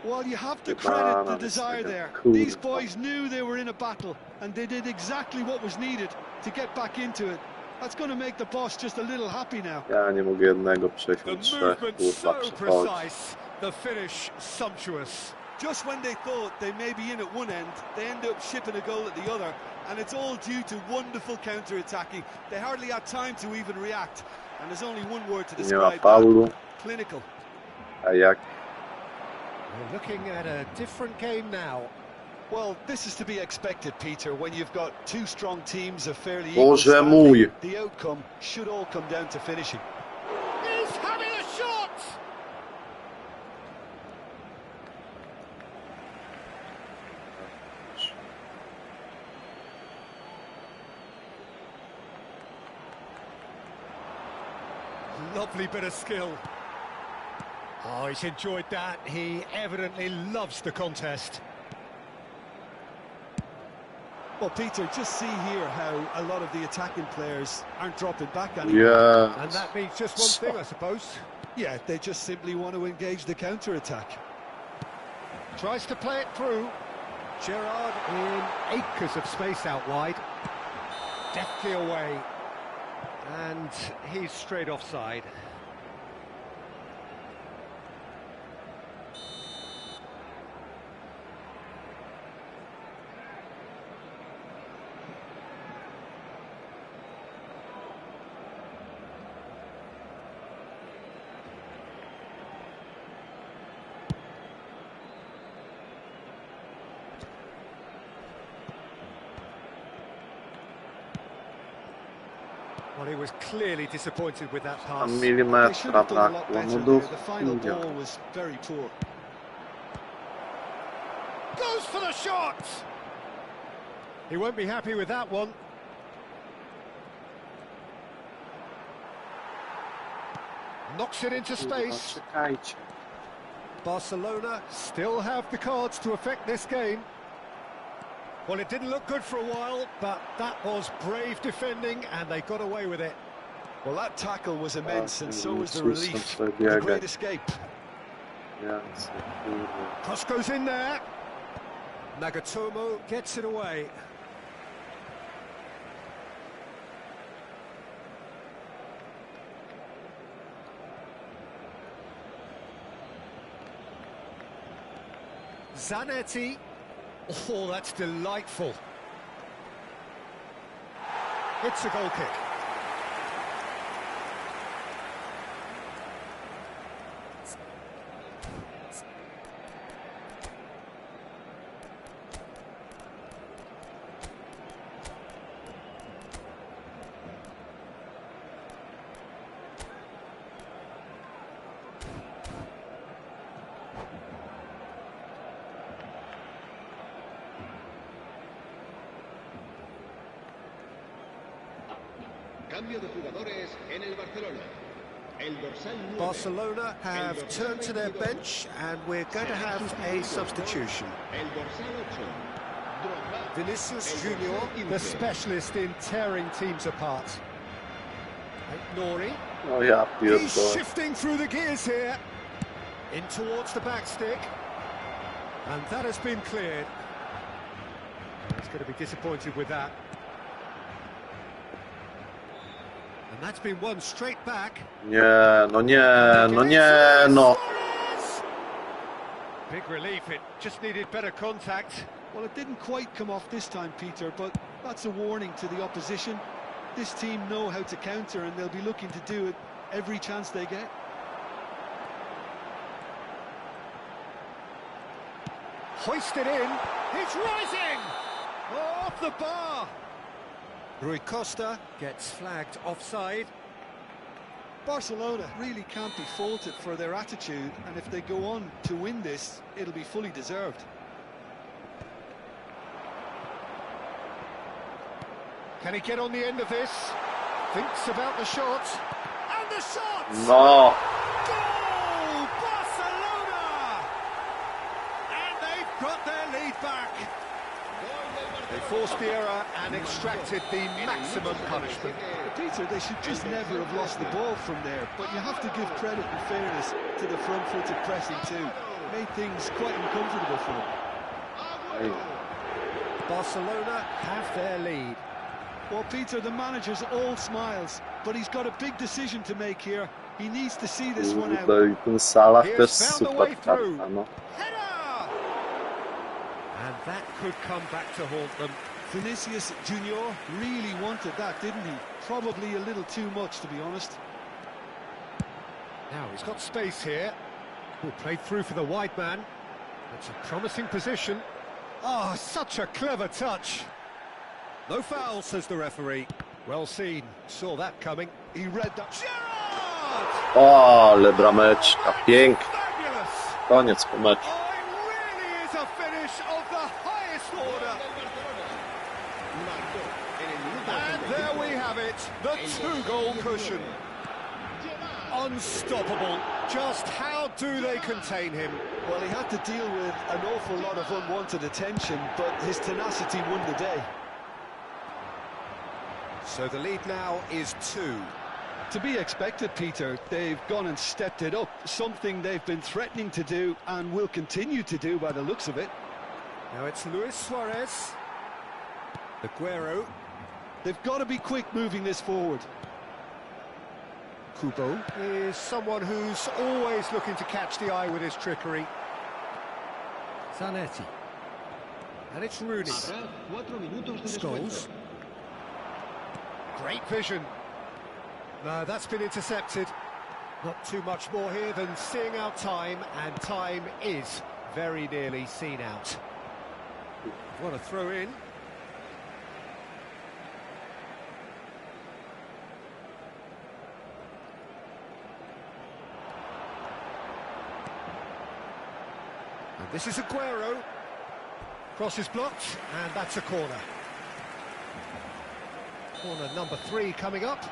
Well, you have to credit the desire there. These boys knew they were in a battle, and they did exactly what was needed to get back into it. That's going to make the boss just a little happy now. Ja nie mogę jednego The przejść, trzech, movement so kurwa, przechodzi. precise, the finish sumptuous. Just when they thought they may be in at one end, they end up shipping a goal at the other, and it's all due to wonderful counter-attacking. They hardly had time to even react, and there's only one word to Nie ma describe faulu, that: clinical. a jak We're looking at a different game now. Well, this is to be expected, Peter, when you've got two strong teams of fairly equal Boże standing. mój. The outcome should all come down to finishing. He's having a shot! Lovely bit of skill. Oh, he's enjoyed that. He evidently loves the contest. Well, Peter, just see here how a lot of the attacking players aren't dropping back anymore. Yeah. And that means just one thing, I suppose. Yeah, they just simply want to engage the counter-attack. Tries to play it through. Gerrard in acres of space out wide. Deftly away. And he's straight offside. Well, he was clearly disappointed with that pass. They should Milimetra have done a lot brakło, better no there. do The final chuja. ball was very poor. Goes for the shot! He won't be happy with that one. Knocks it into space. Czekajcie. Barcelona still have the cards to affect this game. Well, it didn't look good for a while, but that was brave defending and they got away with it. Well, that tackle was immense, and so was the Jezus, relief. sobie A biegać. great escape. Cross goes in there. Nagatomo gets it away. Zanetti. Oh, that's delightful. It's a goal kick. Cambio de jugadores en el Barcelona. El dorsal 9. Barcelona have turned to their bench and we're going to have a substitution. El dorsal 8. Vinicius Junior, the specialist in tearing teams apart. Nori. Oh yeah, He's shifting through the gears here. In towards the back stick. And that has been cleared. He's going to be disappointed with that. And that's been won straight back. Nie, no nie, no nie, no. Big relief, it just needed better contact. Well, it didn't quite come off this time, Peter, but that's a warning to the opposition. This team know how to counter and they'll be looking to do it every chance they get. Hoisted in, he's rising! Oh, off the bar! Rui Costa gets flagged offside. Barcelona really can't be faulted for their attitude, and if they go on to win this, it'll be fully deserved. Can he get on the end of this? Thinks about the shot. And the shot! No. Goal! Barcelona! And they've got their lead back. They forced the error and extracted the maximum punishment. Peter, they should just never have lost the ball from there, but you have to give credit and fairness to the front-footed pressing too. Made things quite uncomfortable for them. Barcelona have their lead. Well, Peter, the manager's all smiles, but he's got a big decision to make here. He needs to see this one out. Ten Salah też Here's found a way super through. karta, no. Header! And that could come back to haunt them. Vinicius Junior really wanted that, didn't he? Probably a little too much, to be honest. Now he's got space here. Played through for the wide man. It's a promising position. Oh, such a clever touch. No foul, says the referee. Well seen. Saw that coming. He read that. Gerrard! O, ale brameczka, pięknie. Fabulous! Koniec po meczu. Oh, it really is a finish of the highest order. And there we have it, the two-goal cushion. Unstoppable. Just how do they contain him? Well, he had to deal with an awful lot of unwanted attention, but his tenacity won the day. So the lead now is 2. To be expected, Peter. They've gone and stepped it up, something they've been threatening to do and will continue to do by the looks of it. Now it's Luis Suarez. Aguero. They've got to be quick moving this forward. Kubo is someone who's always looking to catch the eye with his trickery. Zanetti. And it's Rooney. Scholes. Great vision. No, that's been intercepted. Not too much more here than seeing out time, and time is very nearly seen out. What a throw in. And this is Aguero. Cross is blocked, and that's a corner. Corner number 3 coming up.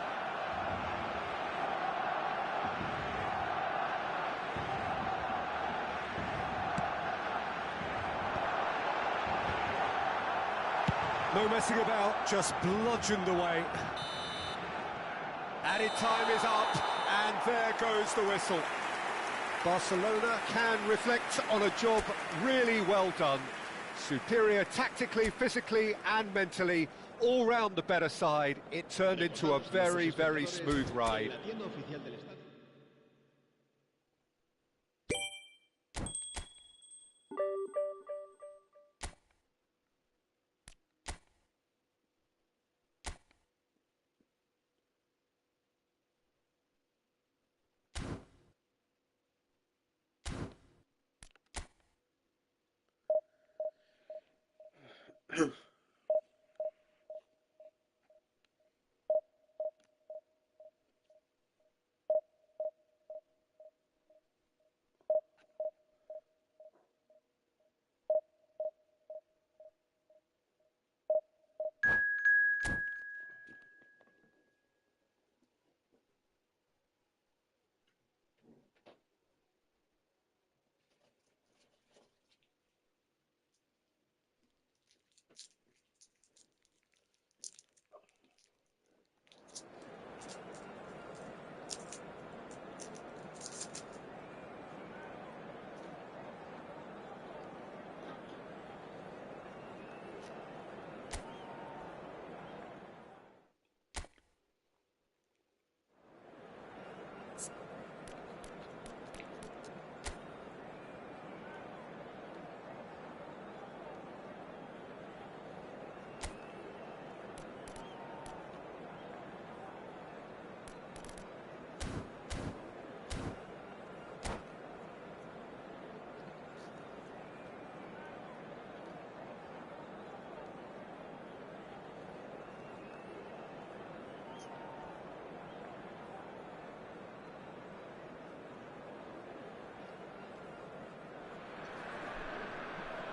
No messing about, just bludgeoned away. Added time is up, and there goes the whistle. Barcelona can reflect on a job really well done. Superior tactically, physically and mentally, all round the better side. It turned into a very, very smooth ride.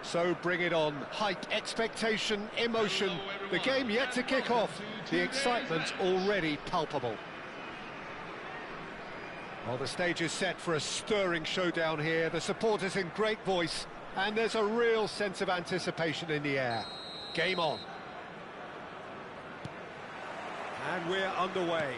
So bring it on. Hype, expectation, emotion. The game yet to kick off. The excitement already palpable. Well, the stage is set for a stirring showdown here. The supporters in great voice, and there's a real sense of anticipation in the air. Game on. And we're underway.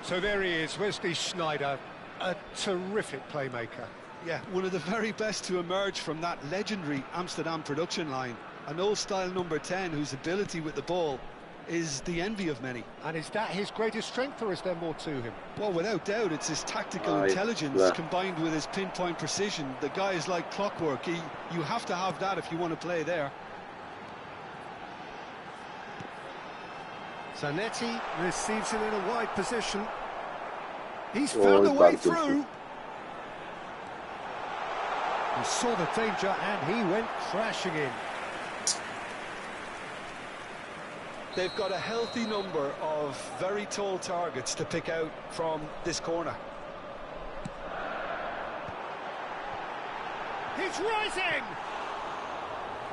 So there he is, Wesley Sneijder, a terrific playmaker. Yeah, one of the very best to emerge from that legendary Amsterdam production line. An old-style number 10 whose ability with the ball is the envy of many. And is that his greatest strength, or is there more to him? Well, without doubt, it's his tactical intelligence combined with his pinpoint precision. The guy is like clockwork. You have to have that if you want to play there. Zanetti receives him in a wide position. He's found a way through. He saw the danger and he went crashing in. They've got a healthy number of very tall targets to pick out from this corner. He's rising!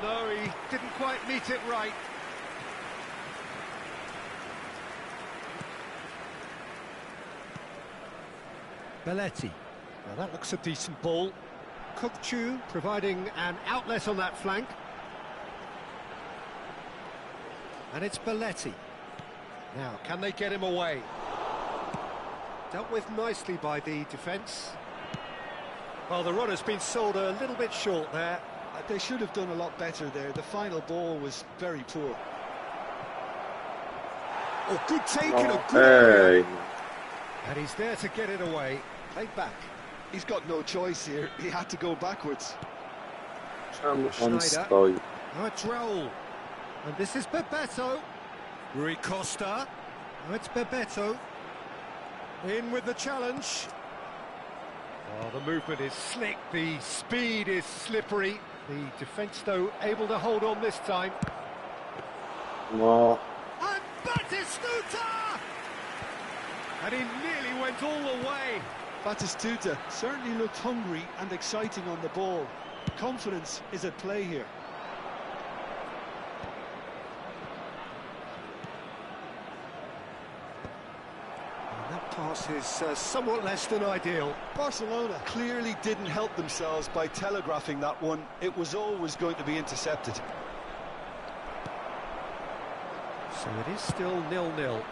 No, he didn't quite meet it right. Belletti. Well, that looks a decent ball. Kokchu providing an outlet on that flank. And it's Belletti. Now, can they get him away? Dealt with nicely by the defence. Well, the run has been sold a little bit short there. They should have done a lot better there. The final ball was very poor. Oh, good take in a good area. And he's there to get it away. Played back. He's got no choice here. He had to go backwards. Sneijder. Oh, it's Raul. And this is Bebeto. Rui Costa. Oh, it's Bebeto. In with the challenge. Oh, the movement is slick. The speed is slippery. The defence, though, able to hold on this time. No. And Batistuta! And he nearly went all the way. Batistuta certainly looked hungry and exciting on the ball. Confidence is at play here. And that pass is somewhat less than ideal. Barcelona clearly didn't help themselves by telegraphing that one. It was always going to be intercepted. So it is still 0-0.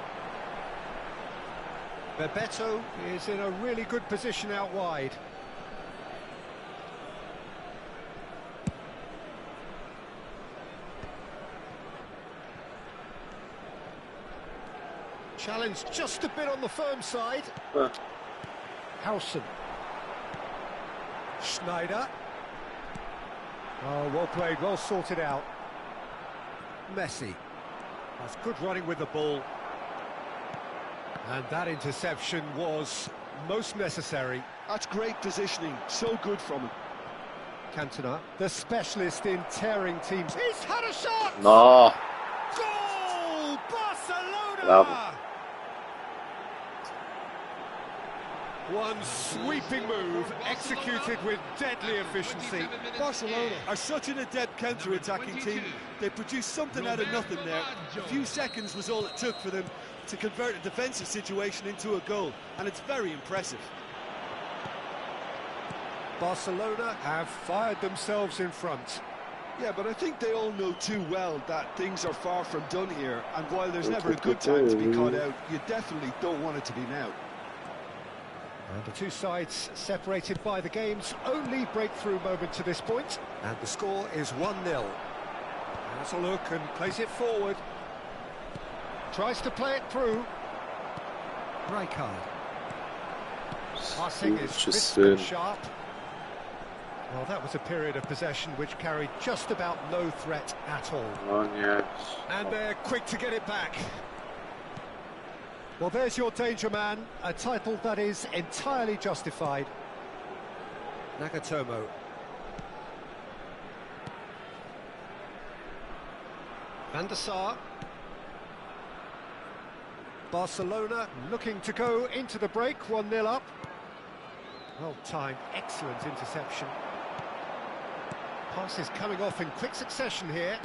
Bebeto is in a really good position out wide. Challenge just a bit on the firm side. Howson. Schneider. Oh, well played, well sorted out. Messi. That's good running with the ball. And that interception was most necessary. That's great positioning, so good from him. Cantona, the specialist in tearing teams. He's had a shot! No. Goal! Barcelona! Bravo. One sweeping move, executed with deadly efficiency. Barcelona are such an adept counter-attacking team. They produced something out of nothing there. A few seconds was all it took for them to convert a defensive situation into a goal, and it's very impressive. Barcelona have fired themselves in front. Yeah, but I think they all know too well that things are far from done here, and while there's never a good time to be caught out, you definitely don't want it to be now. And the two sides separated by the game's only breakthrough moment to this point. And the score is 1-0. Has a look and plays it forward. Tries to play it through. Rijkaard. Passing is crisp and sharp. Well, that was a period of possession which carried just about no threat at all. Oh, yes. And they're quick to get it back. Well, there's your danger man, a title that is entirely justified. Nagatomo. Van der Sar. Barcelona looking to go into the break, 1-0 up. Well timed, excellent interception. Passes coming off in quick succession here.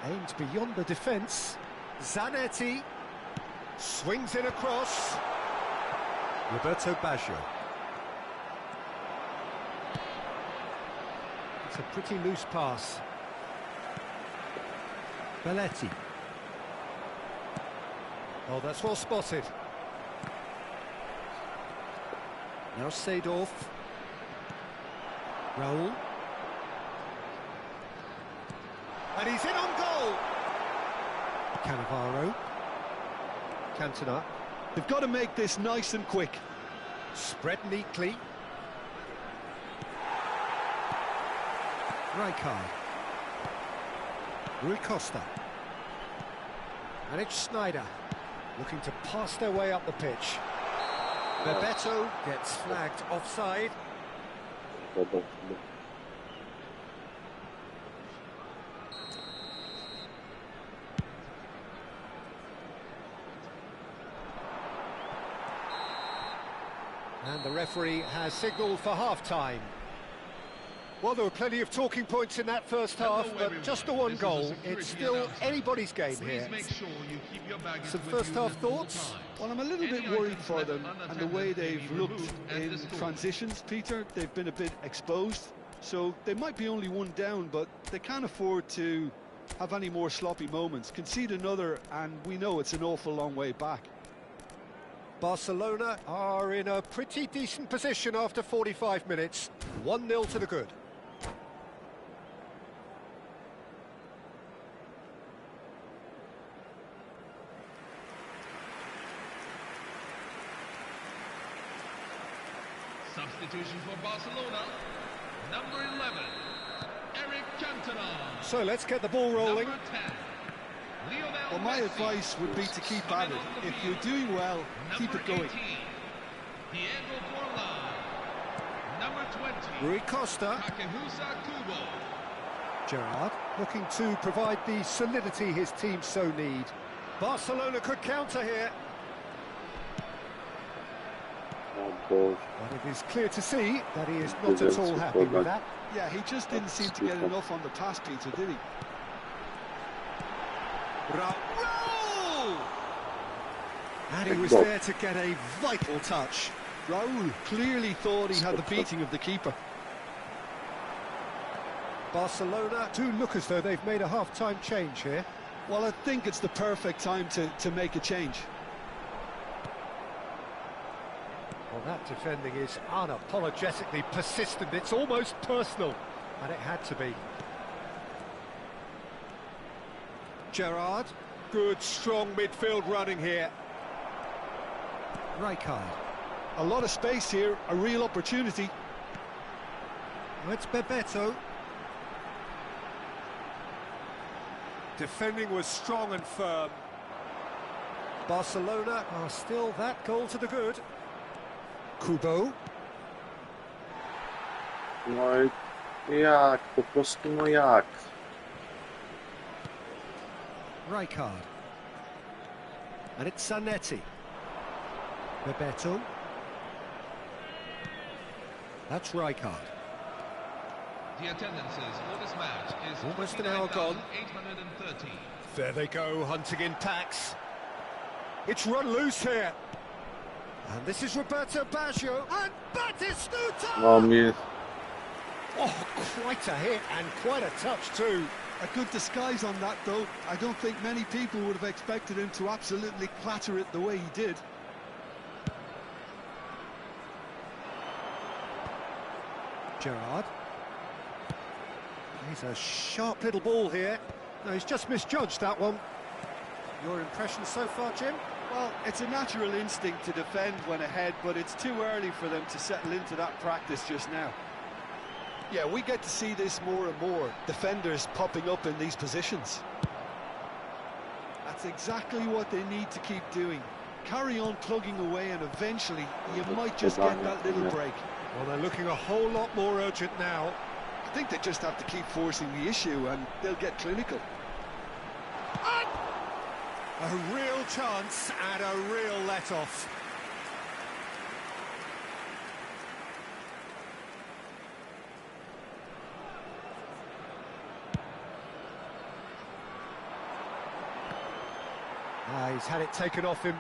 Aimed beyond the defence. Zanetti. Swings in across. Roberto Baggio. It's a pretty loose pass. Belletti. Oh, that's well spotted. Now Seedorf. Raul. And he's in on goal. Cannavaro. Cantona. They've got to make this nice and quick. Spread neatly. Rijkaard. Rui Costa. And it's Schneider, looking to pass their way up the pitch. Bebeto gets flagged offside. And the referee has signalled for half-time. Well, there were plenty of talking points in that first half, but just the one goal. It's still anybody's game here. Some first-half thoughts? Well, I'm a little bit worried for them and the way they've looked in transitions, Peter. They've been a bit exposed, so they might be only one down, but they can't afford to have any more sloppy moments. Concede another, and we know it's an awful long way back. Barcelona are in a pretty decent position after 45 minutes. 1-0 to the good. Substitution for Barcelona, number 11, Eric Cantona. So let's get the ball rolling. Number 10, Lionel Well, my Messi. advice would be to keep at it. If you're doing well, keep it going. 18, Diego Forlan. Number 20, Rui Costa. Takefusa Kubo. Gerrard looking to provide the solidity his team so need. Barcelona could counter here. But it is clear to see that he is not at all happy with that. Yeah, he just didn't seem to get enough on the pass, Peter, did he? Raul! And he was there to get a vital touch. Raul clearly thought he had the beating of the keeper. Barcelona do look as though they've made a half-time change here. Well, I think it's the perfect time to make a change. Well, that defending is unapologetically persistent. It's almost personal, and it had to be. Gerrard, good, strong midfield running here. Rijkaard. A lot of space here, a real opportunity. It's Bebeto. Defending was strong and firm. Barcelona are still that goal to the good. Kubo. No jak, po prostu no jak. Rijkaard. And it's Zanetti. Bebeto. That's Rijkaard. The attendances for this match is Almost an hour gone. 830. There they go, hunting in packs. It's run loose here. And this is Roberto Baggio. And Batistuta! No mi... Oh, quite a hit and quite a touch too. A good disguise on that, though. I don't think many people would have expected him to absolutely clatter it the way he did. Gerrard. He's a sharp little ball here. No, he's just misjudged that one. Your impression so far, Jim? Well, it's a natural instinct to defend when ahead, but it's too early for them to settle into that practice just now. Yeah, we get to see this more and more. Defenders popping up in these positions. That's exactly what they need to keep doing. Carry on plugging away and eventually you might just get that little break. Well, they're looking a whole lot more urgent now. I think they just have to keep forcing the issue and they'll get clinical. A real chance and a real let-off. He's had it taken off him.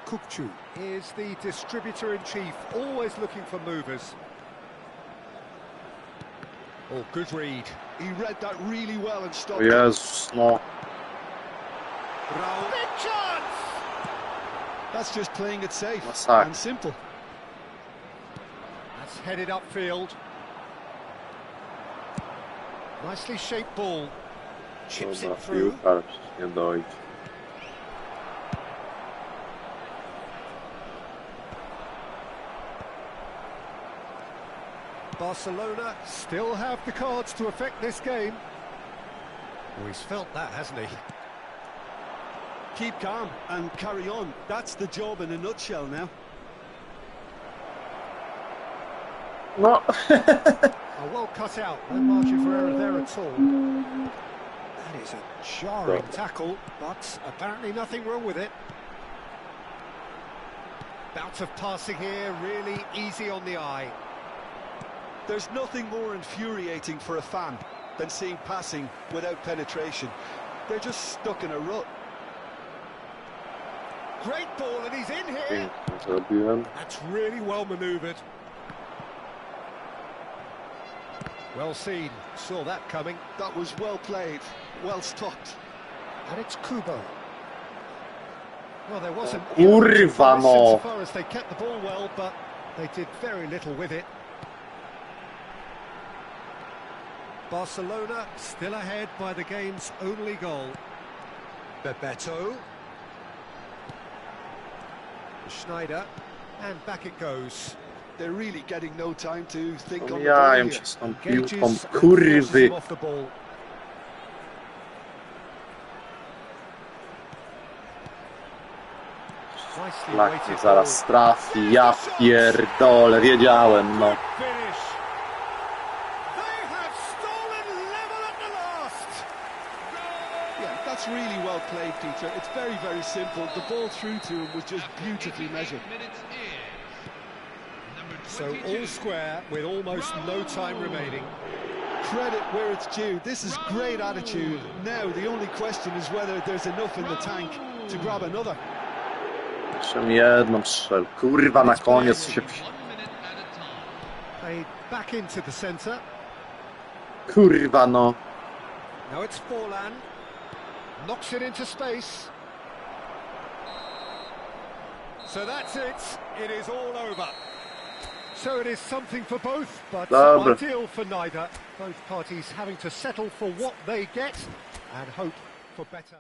Kupchu is the distributor-in-chief, always looking for movers. Oh, good read. He read that really well and stopped. Jezus, no. Big chance! That's just playing it safe Masakra. and simple. That's headed upfield. Nicely shaped ball. Chips Dobra, it through. piłka, ale przecież nie dojdzie. Barcelona still have the cards to affect this game. Oh, he's felt that, hasn't he? Keep calm and carry on. That's the job in a nutshell now. No. Oh, well cut out. No margin for error there at all. That is a jarring tackle, but apparently nothing wrong with it. Bout of passing here, really easy on the eye. There's nothing more infuriating for a fan than seeing passing without penetration. They're just stuck in a rut. Great ball, and he's in here. Pięknie zrobiłem. That's really well manoeuvred. Well seen, saw that coming. That was well played, well stopped. And it's Kubo. Well, there wasn't Kurwa, no. so far as they kept the ball well, but they did very little with it. Barcelona still ahead by the game's only goal. Bebeto. Schneider, and back it goes. They're really getting no time to think on the ball Pomijają here. się z tą Engages piłką, and forces kurwy. him off the ball. Nicely Lak weighted mnie zaraz ball. trafi, ja pierdolę, wiedziałem, no. Finish. They have stolen level at the last. Yeah, that's really well played, Peter. It's very, very simple. The ball through to him was just beautifully measured. Minutes is number So 22. all square with almost no time remaining. Credit where it's due. This is great attitude. Now, the only question is whether there's enough in the tank to grab another. Jeszcze mi jedną strzel. Kurwa, na koniec się... 1 minute at a time. Played back into the centre. Kurwa, no. Now it's Forlan. Knocks it into space. So that's it. It is all over. So it is something for both, but Dobra. ideal for neither. Both parties having to settle for what they get and hope for better.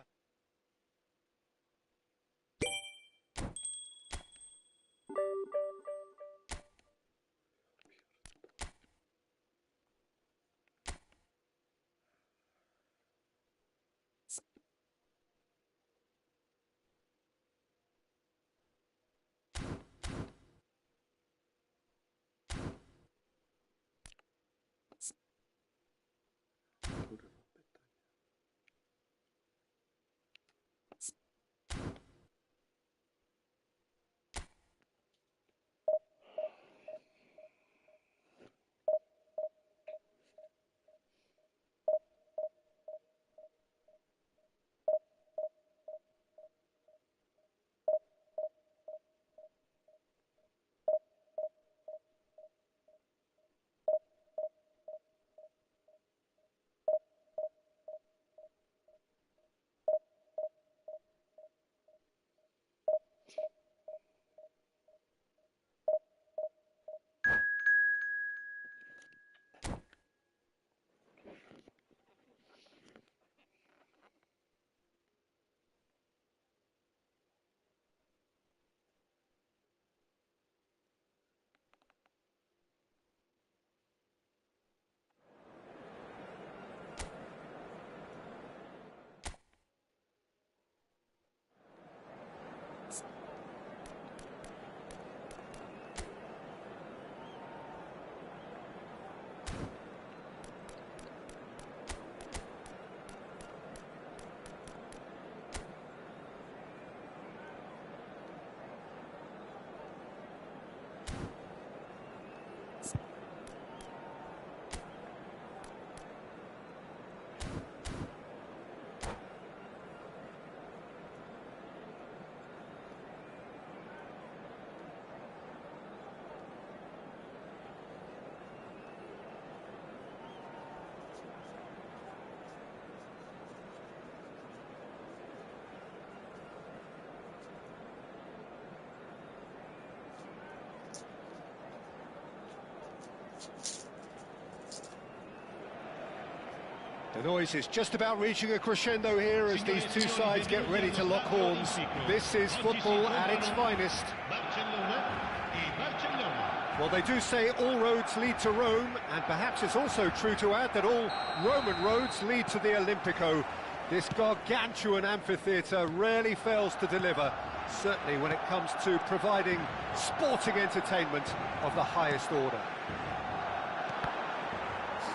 The noise is just about reaching a crescendo here as these two sides get ready to lock horns. This is football at its finest. Well, they do say all roads lead to Rome, and perhaps it's also true to add that all Roman roads lead to the Olimpico. This gargantuan amphitheatre rarely fails to deliver, certainly when it comes to providing sporting entertainment of the highest order.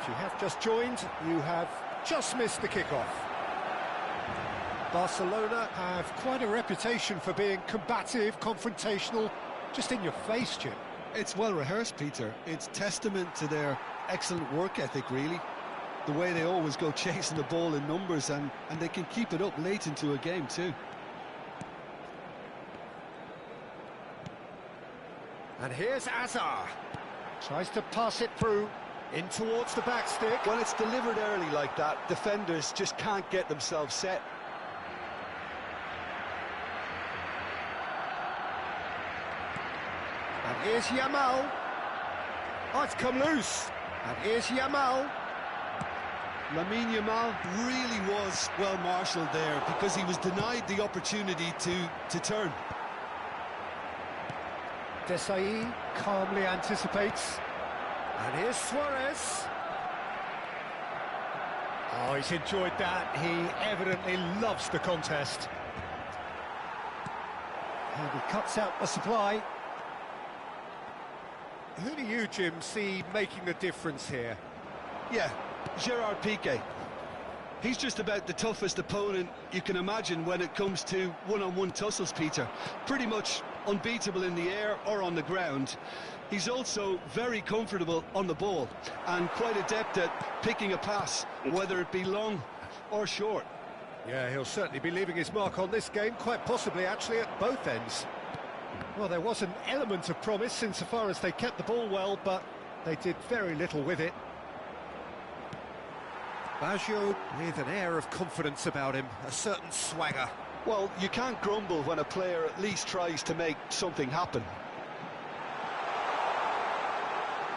If you have just joined, you have just missed the kickoff. Barcelona have quite a reputation for being combative, confrontational, just in your face, Jim. It's well rehearsed, Peter. It's testament to their excellent work ethic, really. The way they always go chasing the ball in numbers, and they can keep it up late into a game too. And here's Azar. Tries to pass it through. In towards the back stick. When it's delivered early like that, defenders just can't get themselves set. And here's Yamal. Oh, it's come loose. And here's Yamal. Lamine Yamal really was well marshalled there because he was denied the opportunity to turn. Desai calmly anticipates. And here's Suarez. Oh, he's enjoyed that. He evidently loves the contest. And he cuts out the supply. Who do you, Jim, see making the difference here? Yeah, Gerard Piqué. He's just about the toughest opponent you can imagine when it comes to one-on-one tussles, Peter. Pretty much unbeatable in the air or on the ground. He's also very comfortable on the ball and quite adept at picking a pass, whether it be long or short. Yeah, he'll certainly be leaving his mark on this game, quite possibly actually at both ends. Well, there was an element of promise insofar as they kept the ball well, but they did very little with it. Baggio with an air of confidence about him, a certain swagger. Well, you can't grumble when a player at least tries to make something happen.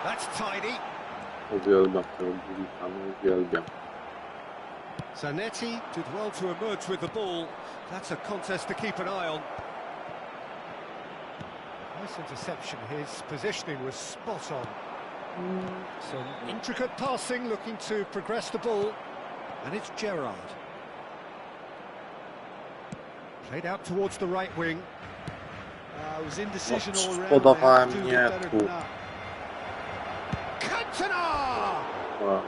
That's tidy. Uwielbiam tę Militana, uwielbiam. Zanetti did well to emerge with the ball. That's a contest to keep an eye on. Nice interception. His positioning was spot on. Some intricate passing, looking to progress the ball. And it's Gerrard. Played out towards the right wing. It was indecision all round. Podawałem They have to do nie better tu. than that. Cantona! Well,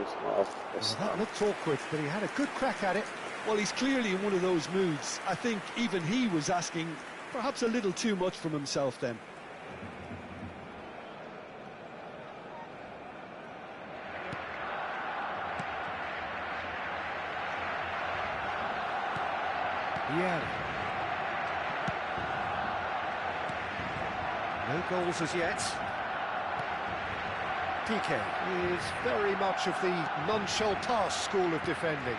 That looked awkward, but he had a good crack at it. Well, he's clearly in one of those moods. I think even he was asking perhaps a little too much from himself then. Yeah. No goals as yet. Piqué is very much of the non-shall-pass school of defending.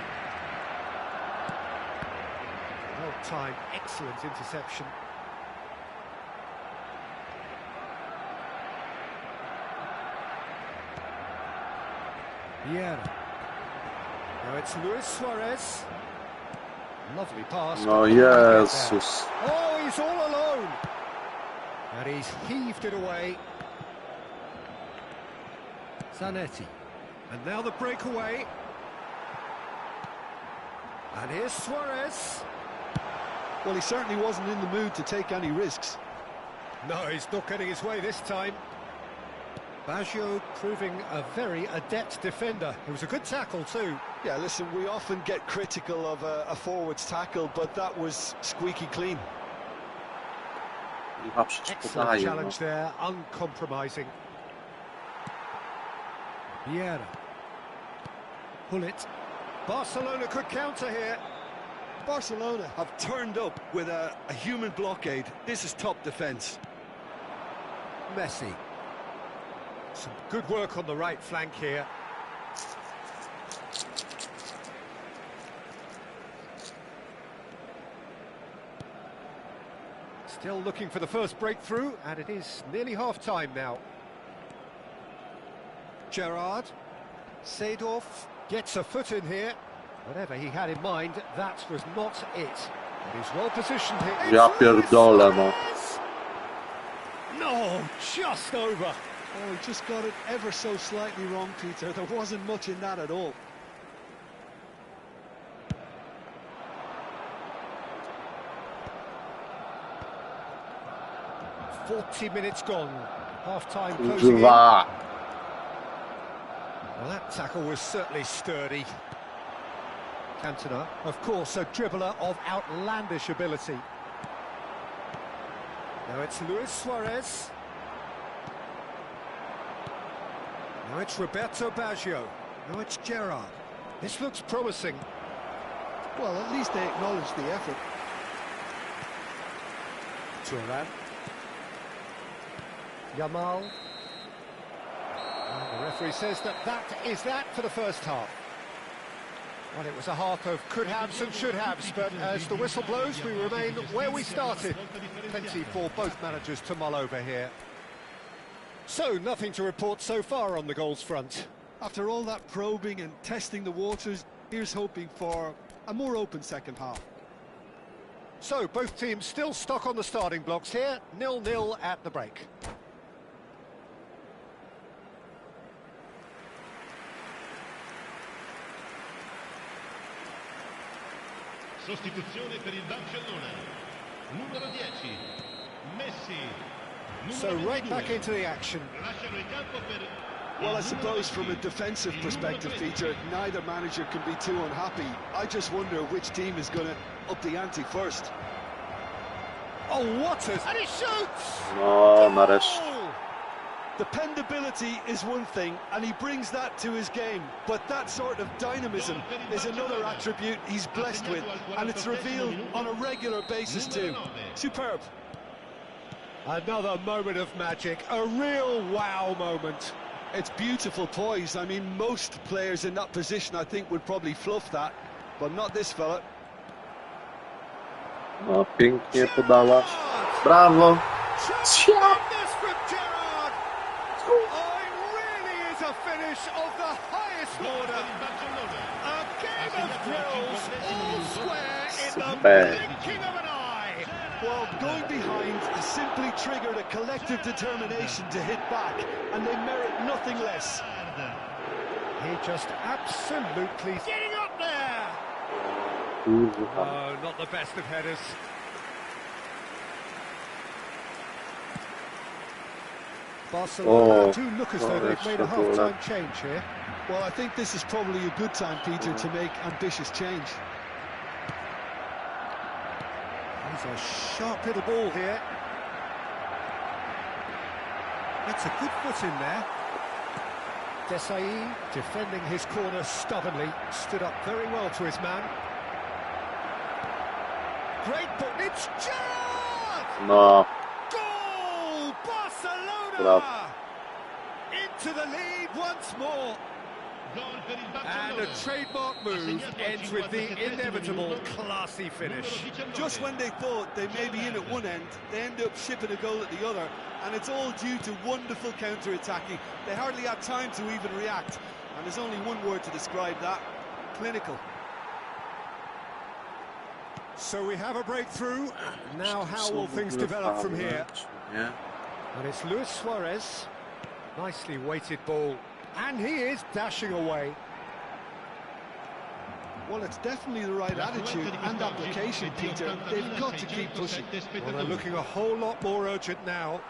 Well-timed, excellent interception. Yeah. Now it's Luis Suarez. Lovely pass. No Jezus. Oh, he's all alone. And he's heaved it away. Zanetti. And now the breakaway. And here's Suarez. Well, he certainly wasn't in the mood to take any risks. No, he's not getting his way this time. Baggio proving a very adept defender. It was a good tackle too. Yeah, listen, we often get critical of a forward's tackle, but that was squeaky clean. Chyba przecież Excellent podaje, challenge no. there, uncompromising. Vieira. Pull it. Barcelona could counter here. Barcelona have turned up with a human blockade. This is top defence. Messi. Some good work on the right flank here. Still looking for the first breakthrough, and it is nearly half-time now. Gerrard. Seedorf gets a foot in here. Whatever he had in mind, that was not it. But he's well positioned here. Ja pierdolę, no. No, just over. Oh, he just got it ever so slightly wrong, Peter. There wasn't much in that at all. .40 minutes gone. Half-time closing in. Dwa. Well, that tackle was certainly sturdy. Cantona, of course, a dribbler of outlandish ability. Now it's Luis Suarez. Now it's Roberto Baggio. Now it's Gerrard. This looks promising. Well, at least they acknowledged the effort. Turan. Yamal. And the referee says that is that for the first half. Well, it was a half of could-haves and should-haves, but as the whistle blows, we remain where we started. Plenty for both managers to mull over here. So, nothing to report so far on the goals front. After all that probing and testing the waters, here's hoping for a more open second half. So, both teams still stuck on the starting blocks here, 0-0 at the break. Sostituzione per il Barcellona. Numero 10, Messi. So right back into the action. Lasciano il campo per... Well, I suppose from a defensive perspective, Peter, neither manager can be too unhappy. I just wonder which team is going to up the ante first. Oh, what a... And he shoots! No, nareszcie. Goal! Dependability is one thing, and he brings that to his game, but that sort of dynamism is another attribute he's blessed with, and it's revealed on a regular basis too. Superb. Another moment of magic, a real wow moment. It's beautiful poise. I mean, most players in that position, I think, would probably fluff that, but not this fella. No, pięknie podała. Brawo! Tremendous from Gerrard! Oh, it really is a finish of the highest order. A game of drills, all square in the blinking of an eye. Well, going behind has simply triggered a collective determination to hit back, and they merit nothing less. He just absolutely getting up there. Oh, not the best of headers. Barcelona do look as though they've made a half-time change here. Well, I think this is probably a good time, Peter, to make ambitious change. He's a sharp little ball here. That's a good foot in there. Desai, defending his corner stubbornly, stood up very well to his man. Great ball, it's Gerrard! No. Goal! Barcelona! Bravo. Into the lead once more. And a trademark move ends with the inevitable classy finish. Just when they thought they may be in at one end, they end up shipping a goal at the other, and it's all due to wonderful counter-attacking. They hardly had time to even react, and there's only one word to describe that: clinical. So we have a breakthrough. Now how will things develop from here? Yeah. And it's Luis Suarez. Nicely weighted ball. And he is dashing away. Well, it's definitely the right attitude and application, Peter. They've got to keep pushing. Well, they're looking a whole lot more urgent now.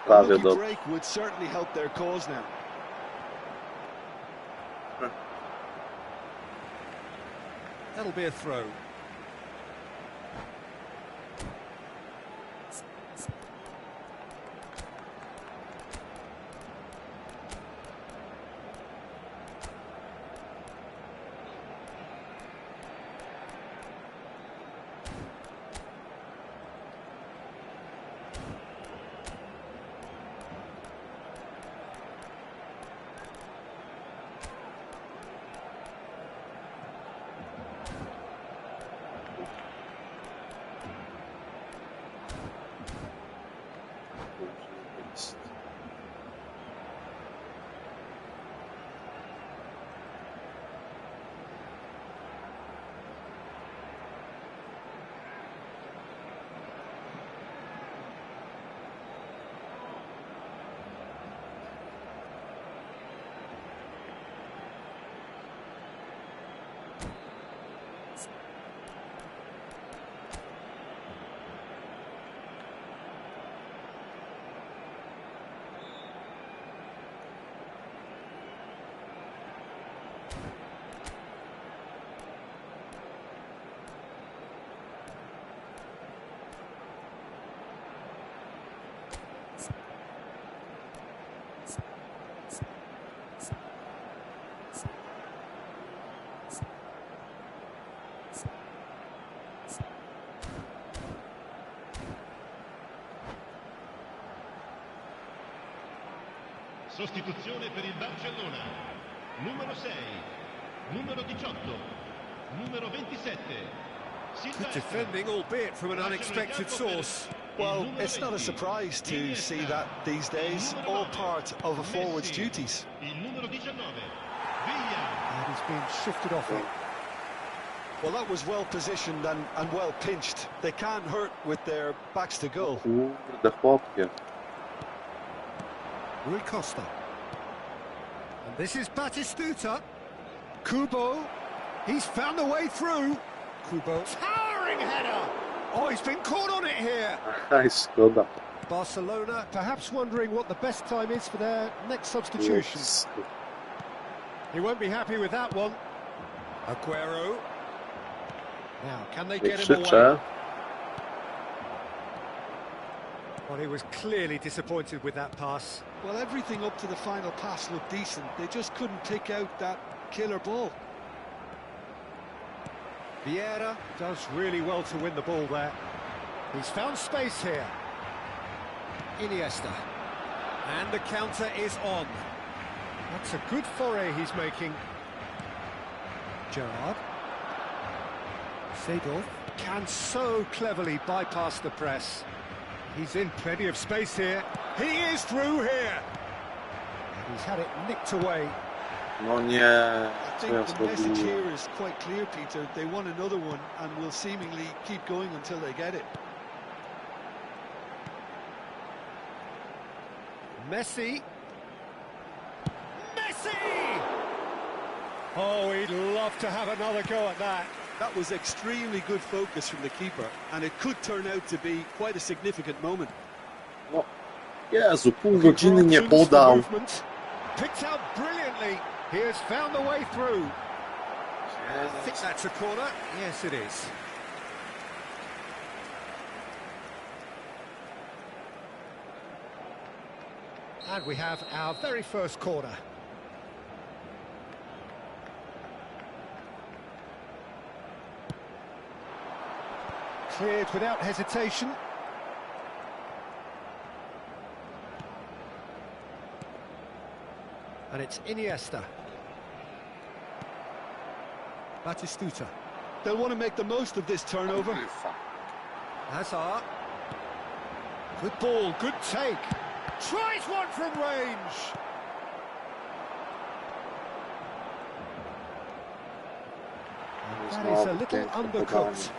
A lucky break would certainly help their cause now. That'll be a throw. Sostituzione per il Barcellona. Numero 6, numero 18, numero 27. Good defending, albeit from an unexpected source. Well, it's not a surprise to see that these days, all part of a forward's duties. And he's been shifted off it. Well, that was well positioned and well pinched. They can't hurt with their backs to goal. Rui Costa. And this is Batistuta. Kubo. He's found a way through. Kubo. Towering header. Oh, he's been caught on it here. Barcelona perhaps wondering what the best time is for their next substitution. Yes. He won't be happy with that one. Aguero. Now, can they get him away? Well, he was clearly disappointed with that pass. Well, everything up to the final pass looked decent. They just couldn't pick out that killer ball. Vieira does really well to win the ball there. He's found space here. Iniesta. And the counter is on. That's a good foray he's making. Gerrard. Seedorf can so cleverly bypass the press. He's in plenty of space here. He is through here. And he's had it nicked away. No nie, I co ja think the message zrobiłem? here is quite clear, Peter. They want another one and will seemingly keep going until they get it. Messi. Messi! Oh, he'd love to have another go at that. That was extremely good focus from the keeper, and it could turn out to be quite a significant moment. No, Jezu, pół godziny nie podał. Picked out brilliantly. He has found the way through. I think that's a corner. Yes, it is. And we have our very first corner. Cleared without hesitation. And it's Iniesta. Batistuta. They'll want to make the most of this turnover. Hazard. Good ball, good take. Tries one from range. And that is a little undercooked.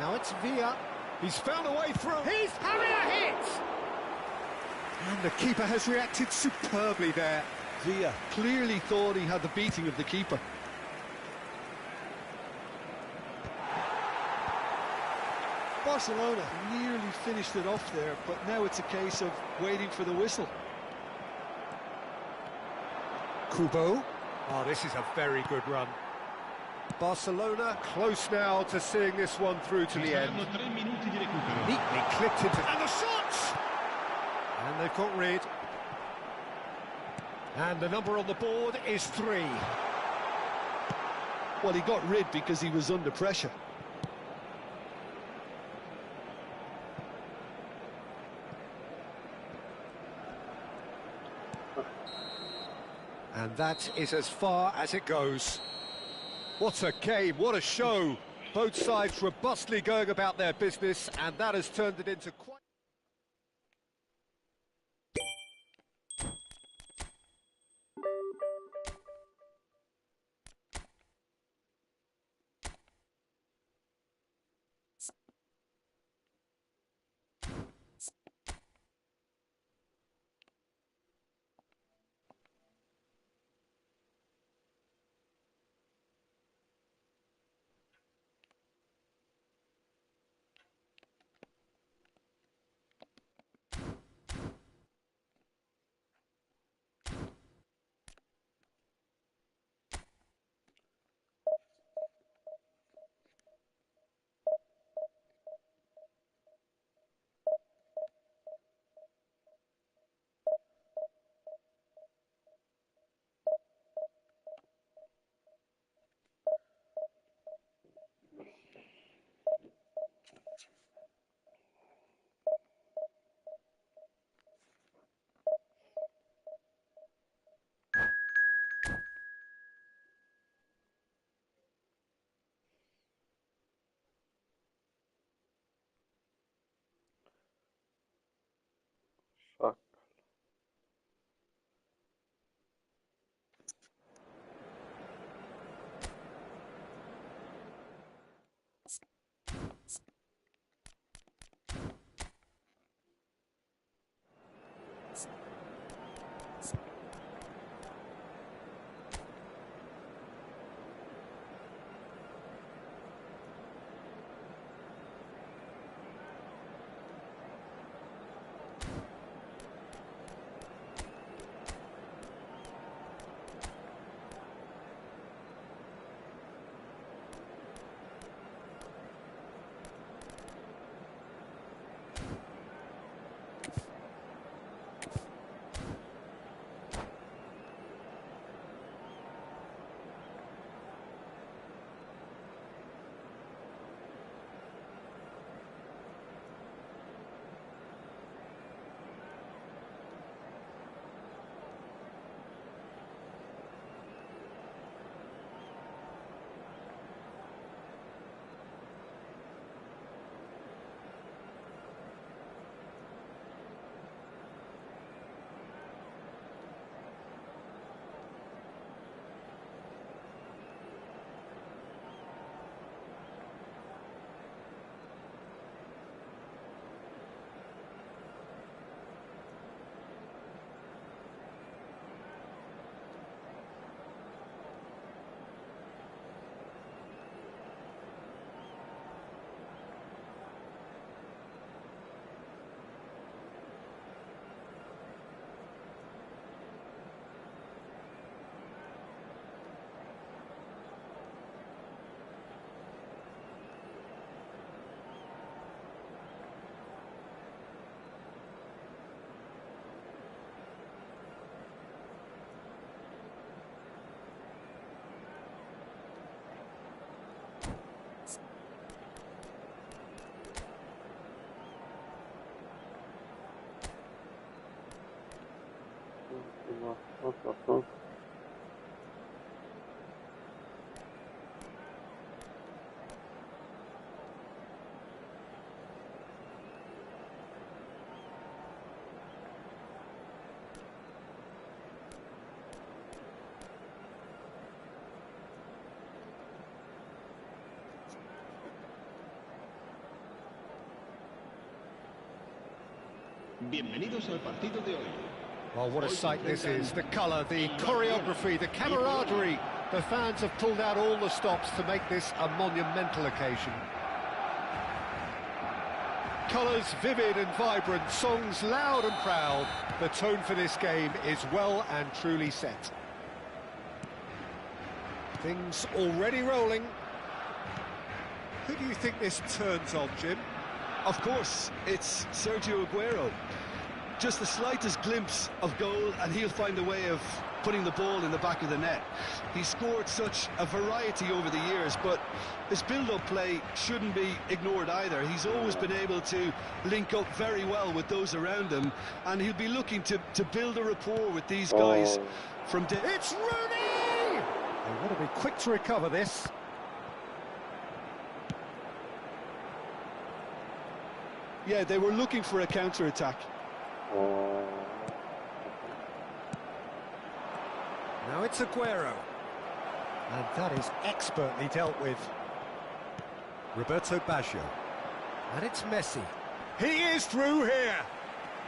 Now it's Villa. He's found a way through. He's having a hit! And the keeper has reacted superbly there. Villa clearly thought he had the beating of the keeper. Barcelona nearly finished it off there, but now it's a case of waiting for the whistle. Kubo. Oh, this is a very good run. Barcelona close now to seeing this one through to the end. Neatly clipped into... And the shot! And they've got rid. And the number on the board is 3. Well, he got rid because he was under pressure. And that is as far as it goes. What a game, what a show. Both sides robustly going about their business, and that has turned it into quite... Bienvenidos al partido de hoy. Well, what a sight this is. The colour, the choreography, the camaraderie. The fans have pulled out all the stops to make this a monumental occasion. Colours vivid and vibrant, songs loud and proud. The tone for this game is well and truly set. Things already rolling. Who do you think this turns on, Jim? Of course, it's Sergio Aguero. Just the slightest glimpse of goal and he'll find a way of putting the ball in the back of the net. He's scored such a variety over the years, but his build-up play shouldn't be ignored either. He's always been able to link up very well with those around him, and he'll be looking to build a rapport with these guys from day. It's Rooney! They want to be quick to recover this. Yeah, they were looking for a counter-attack. Now it's Aguero. And that is expertly dealt with. Roberto Baggio. And it's Messi. He is through here.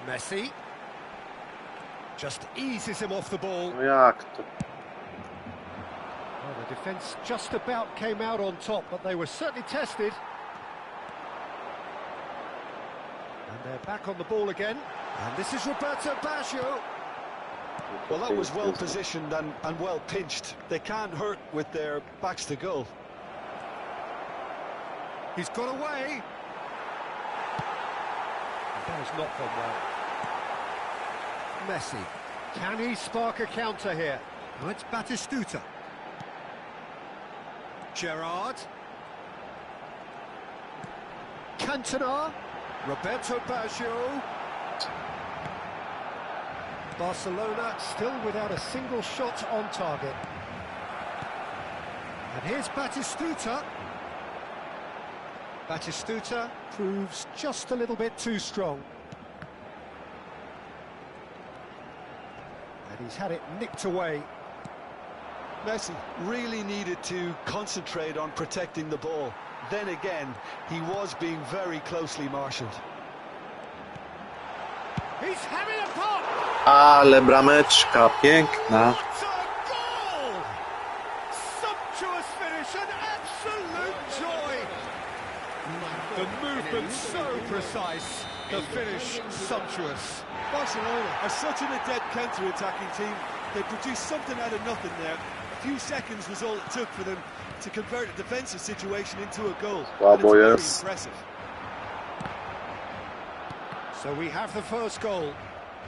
Messi. Just eases him off the ball. Jak to? Well, the defence just about came out on top, but they were certainly tested. And they're back on the ball again. And this is Roberto Baggio. Well, that was well positioned and well pinched. They can't hurt with their backs to goal. He's got away. That has not gone well. Messi. Can he spark a counter here? Oh, it's Batistuta. Gerrard. Cantona. Roberto Baggio. Barcelona still without a single shot on target. And here's Batistuta. Batistuta proves just a little bit too strong. And he's had it nicked away. Messi really needed to concentrate on protecting the ball. Then again, he was being very closely marshalled. He's having a pop! Ale brameczka, piękna. What a goal! Sumptuous finish, an absolute joy! The movement so precise, the finish sumptuous. Barcelona are such an adept counter-attacking team. They produced something out of nothing there. A few seconds was all it took for them to convert a defensive situation into a goal. And it's very impressive. So we have the first goal.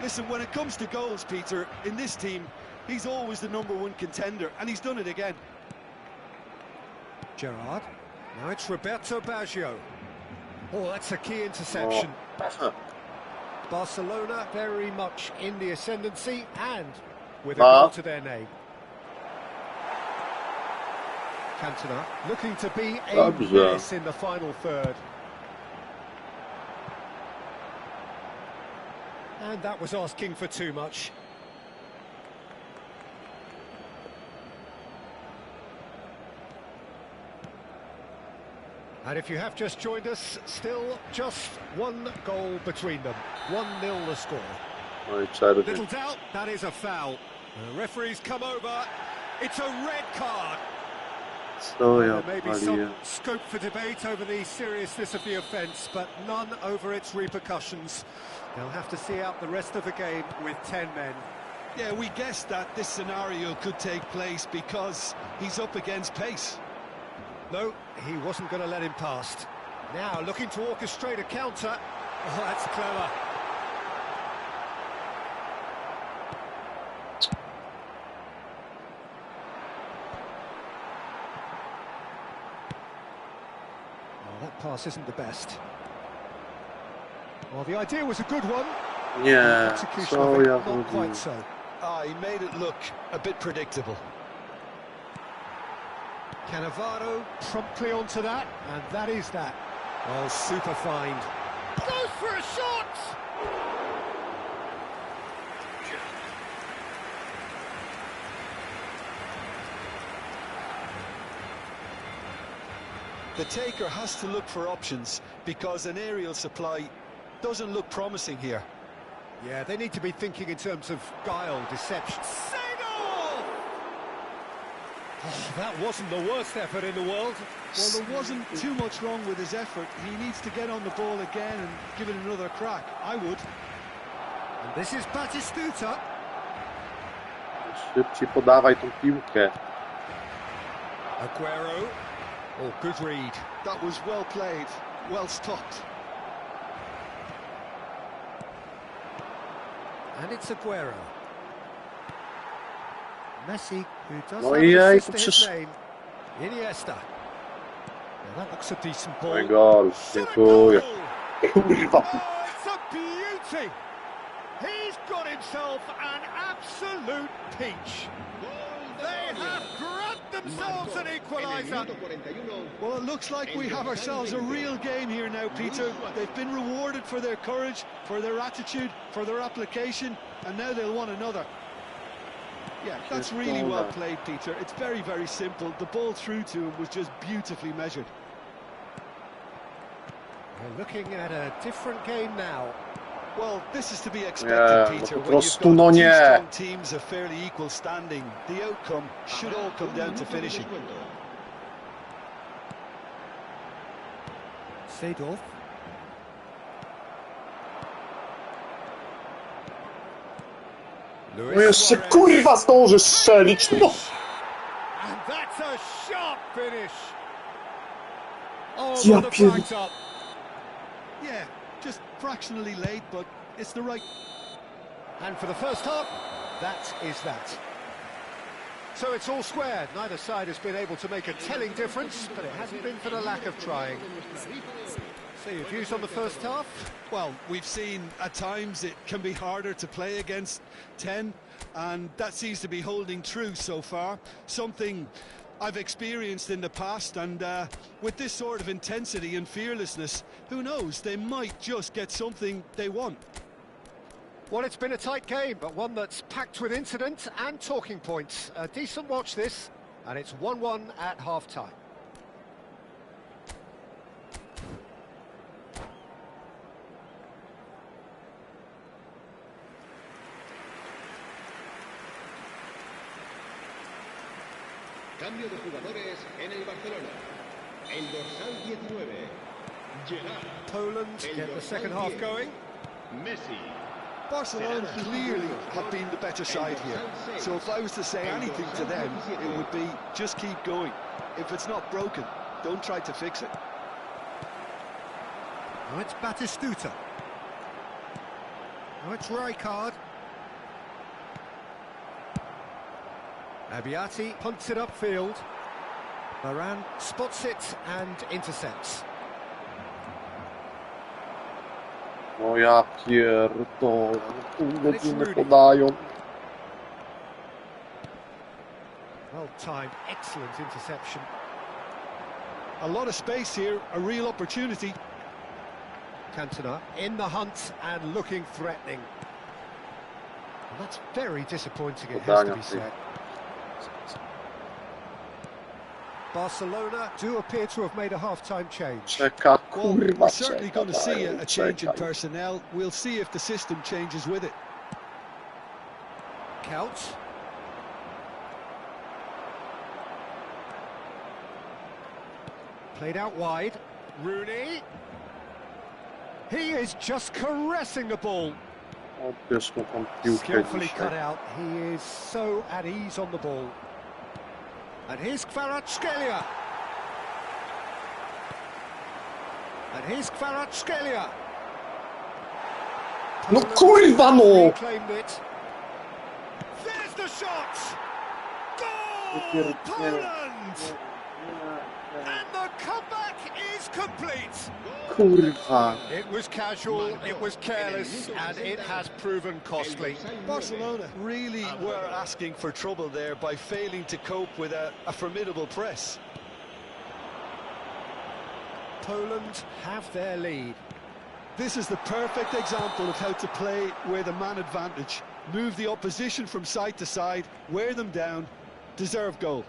Listen, when it comes to goals, Peter, in this team, he's always the #1 contender, and he's done it again. Gerrard. Now it's Roberto Baggio. Oh, that's a key interception. Barcelona very much in the ascendancy and with a goal to their name. Cantona looking to be a menace in the final third. And that was asking for too much. And if you have just joined us, still just one goal between them. 1-0 the score. Little doubt, that is a foul. The referee's come over. It's a red card. There may be some scope for debate over the seriousness of the offence, but none over its repercussions. They'll have to see out the rest of the game with 10 men. Yeah, we guessed that this scenario could take place because he's up against pace. No, he wasn't going to let him past. Now looking to orchestrate a counter. Oh, that's clever. That pass isn't the best. Well, the idea was a good one. Nie, Execution co of it, ja not quite so. He made it look a bit predictable. Cannavaro promptly onto that, and that is that. Oh, super find. Goes for a shot! The taker has to look for options because an aerial supply doesn't look promising here. Yeah, they need to be thinking in terms of guile, deception. Single! Oh, that wasn't the worst effort in the world. Well, there wasn't too much wrong with his effort. He needs to get on the ball again and give it another crack. I would. And this is Batistuta. Szybciej podawaj tą piłkę. Aguero. Oh, good read. That was well played, well stopped. And it's Aguero. Messi, who does No have i an jaj, assist to to his przecież... name. Iniesta. Now that looks a decent ball. Oj, gol, dziękuję. Kurwa. Oh, it's a beauty! He's got himself an absolute peach. They have grabbed themselves an equaliser. Well, it looks like we have ourselves a real game here now, Peter. They've been rewarded for their courage, for their attitude, for their application, and now they'll want another. Yeah, that's really well played, Peter. It's very, very simple. The ball through to him was just beautifully measured. We're looking at a different game now. Well, this is to be expected, Peter. po When you've prostu, no got two nie. strong teams of fairly equal standing, the outcome should all come down to finishing. Seedorf. No jeszcze kurwa zdąży strzelić, no! And that's a sharp finish. Oh, Ja what a pier... flags up. Yeah, just fractionally late, but it's the right... And for the first half, that is that. So it's all square. Neither side has been able to make a telling difference, but it hasn't been for the lack of trying. So your views on the first half? Well, we've seen at times it can be harder to play against 10, and that seems to be holding true so far. Something I've experienced in the past, and with this sort of intensity and fearlessness, who knows, they might just get something they want. Well, it's been a tight game, but one that's packed with incident and talking points. A decent watch this, and it's 1-1 at half-time. Cambio de jugadores en el Barcelona. El dorsal 19. Gerard. Poland get the second half going. Messi. Barcelona clearly have been the better side here. So if I was to say anything to them, it would be just keep going. If it's not broken, don't try to fix it. Now it's Batistuta. Now it's Rijkaard. Abiati punts it upfield. Varane spots it and intercepts. No ja pierdolę, pół godziny podają. Well timed, excellent interception. A lot of space here, a real opportunity. Cantona in the hunt and looking threatening. Well, that's very disappointing, it has to be said. Barcelona do appear to have made a half-time change. Czeka, Well, kurwa, we're certainly czeka, going to see a change in czekaj. personnel. We'll see if the system changes with it. Couch. Played out wide. Rooney. He is just caressing the ball. Odbierz mu tą piłkę Skillfully cut dzisiaj. out. He is so at ease on the ball. And here's Kvaratskhelia. And here's Kvaratskhelia. No kurwa no! Reclaimed it. There's the shot. Goal! Poland! And the comeback is complete. Kurwa. It was casual, it was careless, and it has proven costly. Barcelona really were asking for trouble there by failing to cope with a formidable press. Poland have their lead. This is the perfect example of how to play with a man advantage. Move the opposition from side to side, wear them down, deserve goal.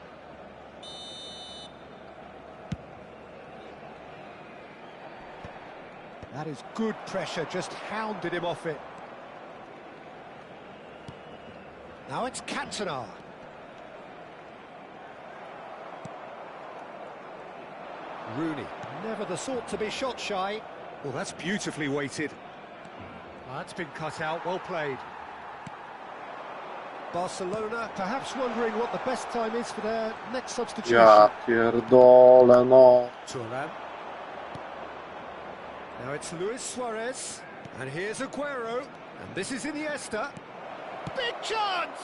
That is good pressure, just hounded him off it. Now it's Cantona. Rooney, never the sort to be shot shy. Well, that's beautifully weighted. That's been cut out, well played. Barcelona perhaps wondering what the best time is for their next substitution. Ja pierdolę, no. Thuram. Now it's Luis Suarez, and here's Aguero, and this is Iniesta. Big chance!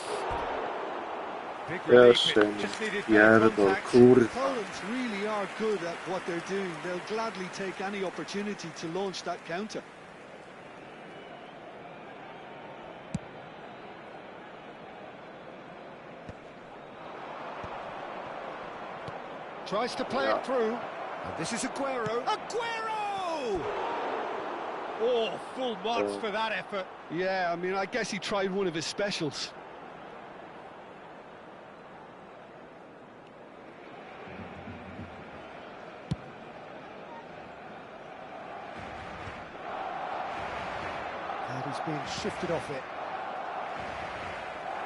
Big relief, it just needed better Pierdol, contact. kurwa. Poland really are good at what they're doing. They'll gladly take any opportunity to launch that counter. Tries to play it through, and this is Aguero. Aguero! Oh, full marks for that effort. Yeah, I mean, I guess he tried one of his specials. And he's being shifted off it.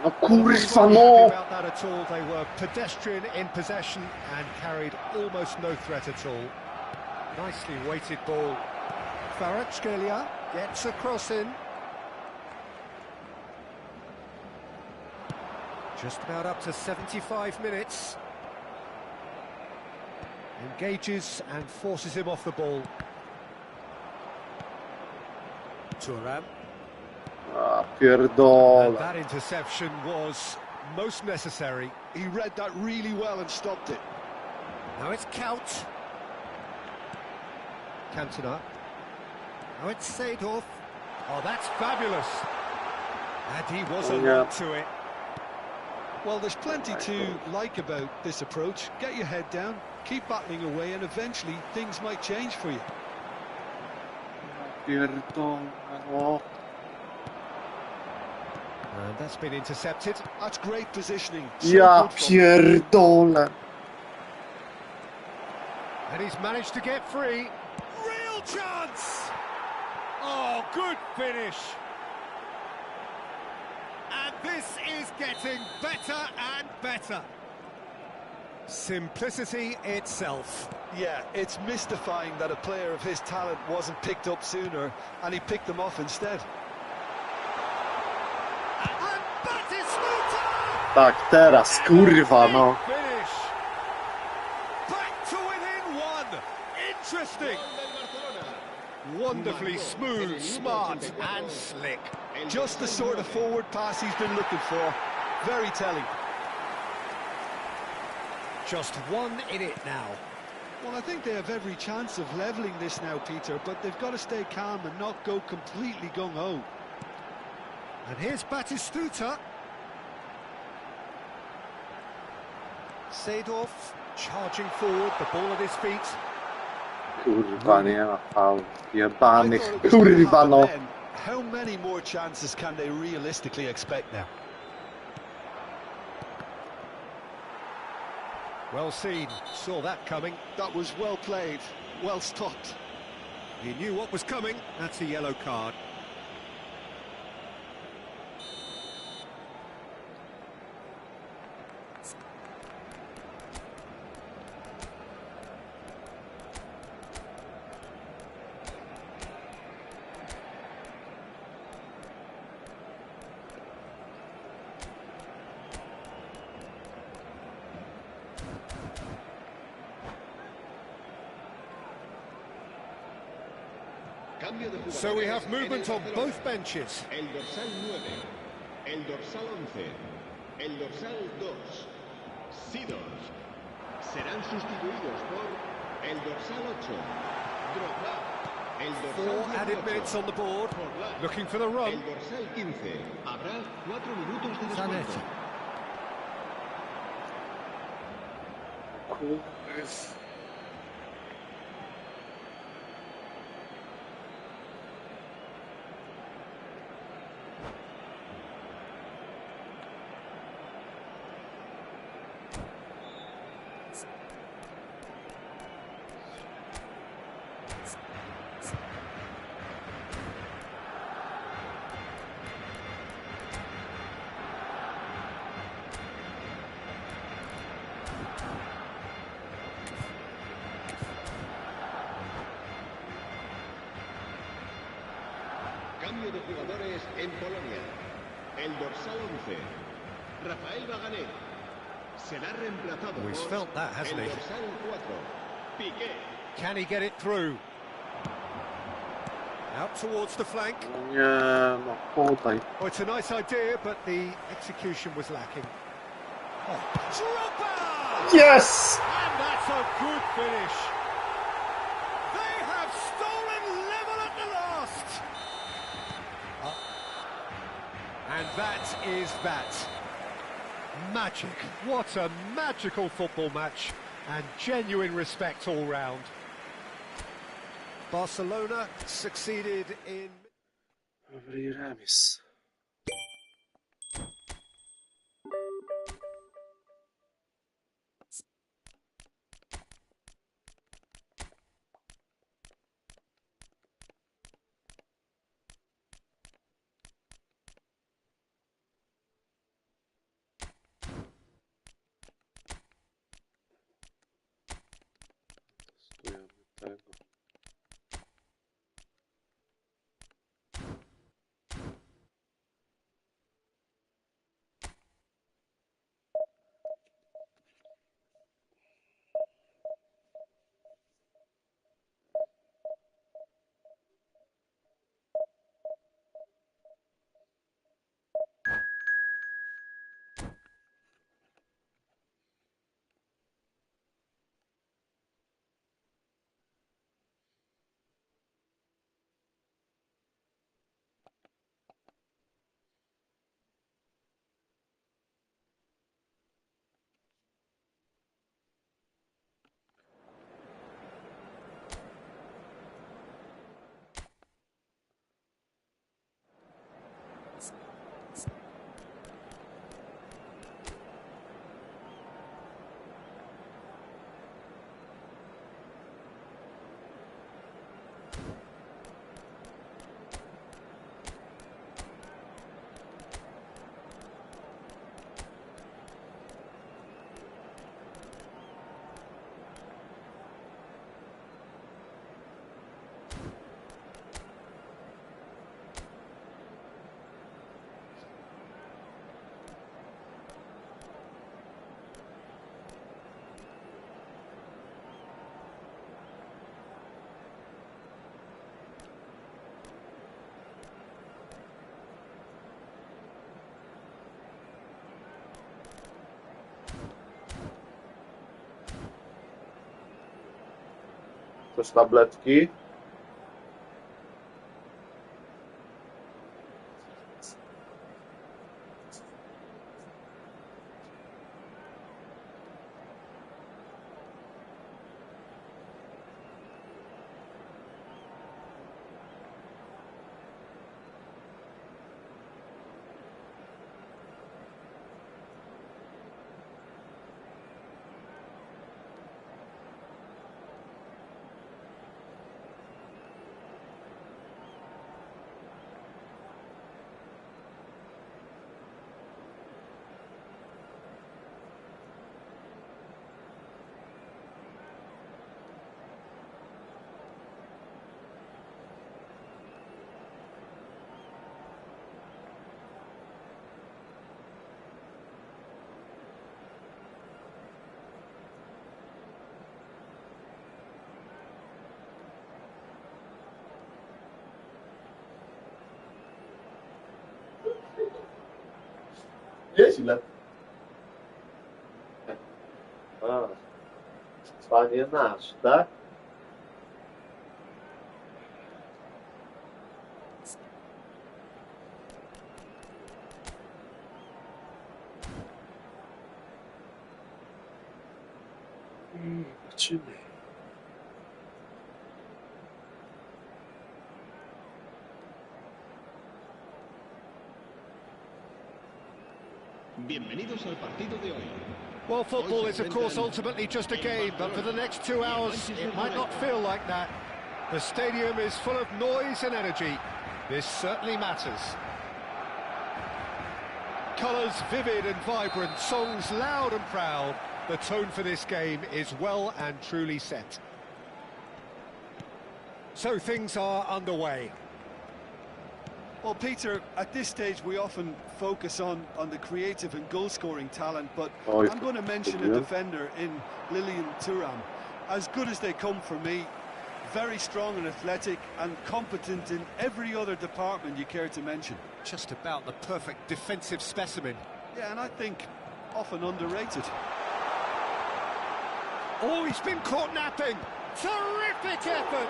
No Not kurwa, happy no. about that at all. They were pedestrian in possession and carried almost no threat at all. Nicely weighted ball. Kvaratskhelia gets a cross in. Just about up to 75 minutes. Engages and forces him off the ball. Thuram. Ja And pierdolę. that interception was most necessary. He read that really well and stopped it. Now it's Kaut. Cantona. Now it's Seedorf. Oh, that's fabulous. And he was alert to it. Well, there's plenty to like about this approach. Get your head down, keep battling away, and eventually things might change for you. Pierdolę, no. And that's been intercepted. That's great positioning. So Ja good from- pierdolę. And he's managed to get free. Real chance! Oh, good finish. And this is getting better and better. Simplicity itself. Yeah, it's mystifying that a player of his talent wasn't picked up sooner, and he picked them off instead. And Batistuta! Tak, teraz, kurwa, no. Finish. Back to within one. Interesting. Wonderfully smooth, smart and slick. Just the sort of forward pass he's been looking for. Very telling. Just one in it now. Well, I think they have every chance of levelling this now, Peter, but they've got to stay calm and not go completely gung-ho. And here's Batistuta. Seedorf charging forward, the ball at his feet. Kurwa, nie ma faul. I Jebanych, thought it was gonna kurwa, happen no. then. How many more chances can they realistically expect now? Well seen, saw that coming. That was well played, well stopped. He knew what was coming. That's a yellow card. So we have movement on both benches. El dorsal 9, el dorsal 11, el dorsal 2, Seedorf. serán sustituidos por el dorsal 8, Drogba, el Four dorsal added 18, minutes on the board, Forlán, looking for the run. el dorsal 15. Habrá 4 minutos de descuento. Zanetti. Cambio de jugadores en Polonia. El dorsal 11, Rafael Baganet, será reemplazado Oh, he's por felt that, hasn't el he? dorsal 4, Piqué. Can he get it through? Out towards the flank. Nie, no podaj. Oh, it's a nice idea, but the execution was lacking. Oh, Drogba! Yes! And that's a good finish. They have stolen level at the last. And that is that. Magic. What a magical football match. And genuine respect all round. Barcelona succeeded in... Dobry remis. Testujemy tego. Chcesz tabletki? Nieźle. A. Panie nasz, tak? Zobaczymy. Bienvenidos al partido de hoy. Well, football is, of course, ultimately just a game, but for the next 2 hours, it might not feel like that. The stadium is full of noise and energy. This certainly matters. Colours vivid and vibrant, songs loud and proud. The tone for this game is well and truly set. So things are underway. Well, Peter, at this stage we often focus on the creative and goal-scoring talent, but I'm going to mention a defender in Lilian Thuram. As good as they come for me, very strong and athletic and competent in every other department you care to mention. Just about the perfect defensive specimen. Yeah, and I think often underrated. Oh, he's been caught napping. Terrific effort!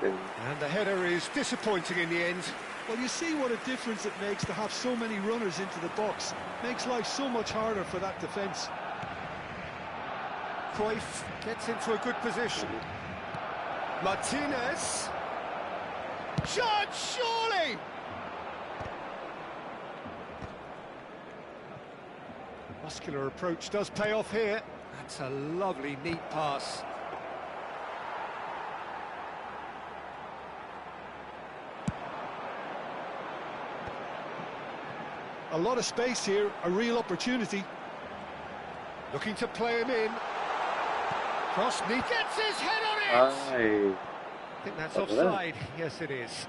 And the header is disappointing in the end. Well, you see what a difference it makes to have so many runners into the box. Makes life so much harder for that defence. Cruyff gets into a good position. Martinez. Shot, surely! Muscular approach does pay off here. That's a lovely, neat pass. A lot of space here, a real opportunity. Looking to play him in. Cross, he gets his head on it! I think that's offside. Yes, it is.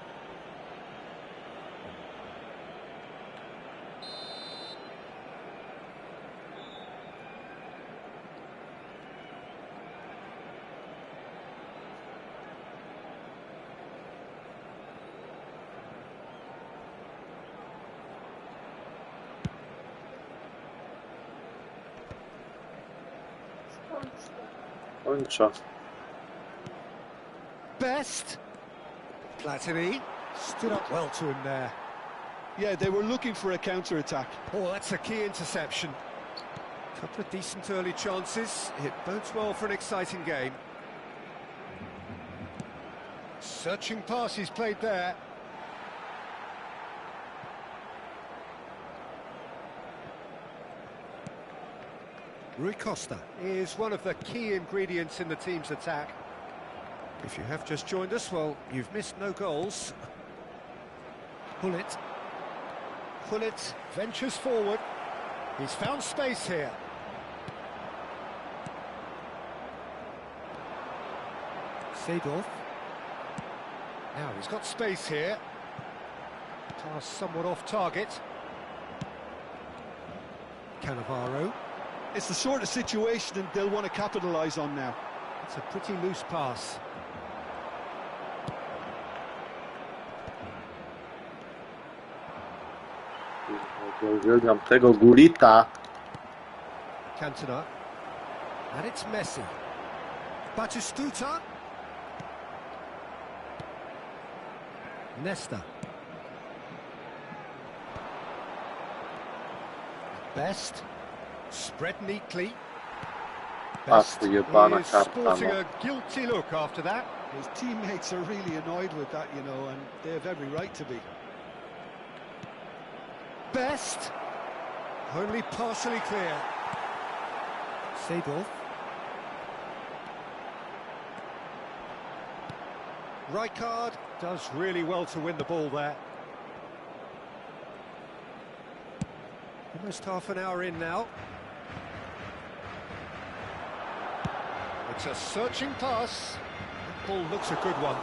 Best. Platini stood up well to him there. Yeah, they were looking for a counter-attack. Oh, that's a key interception. Couple of decent early chances. It bodes well for an exciting game. Searching pass he's played there. Rui Costa is one of the key ingredients in the team's attack. If you have just joined us, well, you've missed no goals. Hullet ventures forward. He's found space here. Seedorf. Now he's got space here. Pass somewhat off target. Cannavaro. It's the sort of situation that they'll want to capitalise on now. It's a pretty loose pass. Uwielbiam tego Gulita. Cantona. And it's Messi. Batistuta. Nesta. Best. Spread neatly. Best is sporting a guilty look after that. His teammates are really annoyed with that, you know, and they have every right to be. Best. Only partially clear. Seedorf. Rijkaard does really well to win the ball there. Almost half an hour in now. It's a searching pass. That ball looks a good one.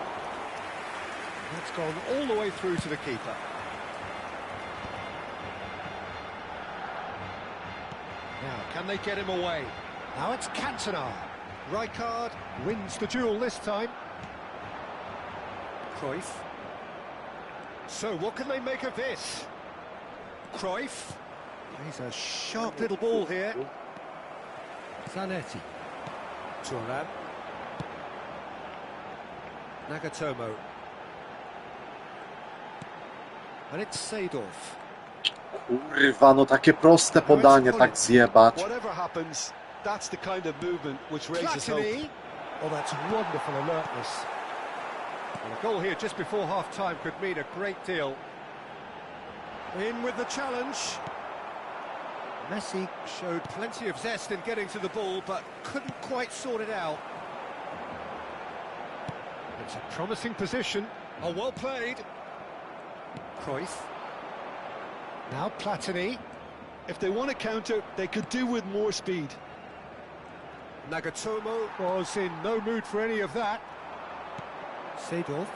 That's gone all the way through to the keeper. Now, can they get him away? Now it's Cantona. Rijkaard wins the duel this time. Cruyff. So, what can they make of this? Cruyff. He's a sharp little ball here. Zanetti. Turan. Nagatomo. And it's Seedorf. Kurwa, no takie proste podanie, tak zjebać. Whatever happens, that's the kind of movement which raises hope. Oh, that's wonderful alertness. And a goal here just before half-time could mean a great deal. In with the challenge. Messi showed plenty of zest in getting to the ball, but couldn't quite sort it out. It's a promising position. Oh, well played. Cruyff. Now Platini. If they want to counter, they could do with more speed. Nagatomo was in no mood for any of that. Seedorf.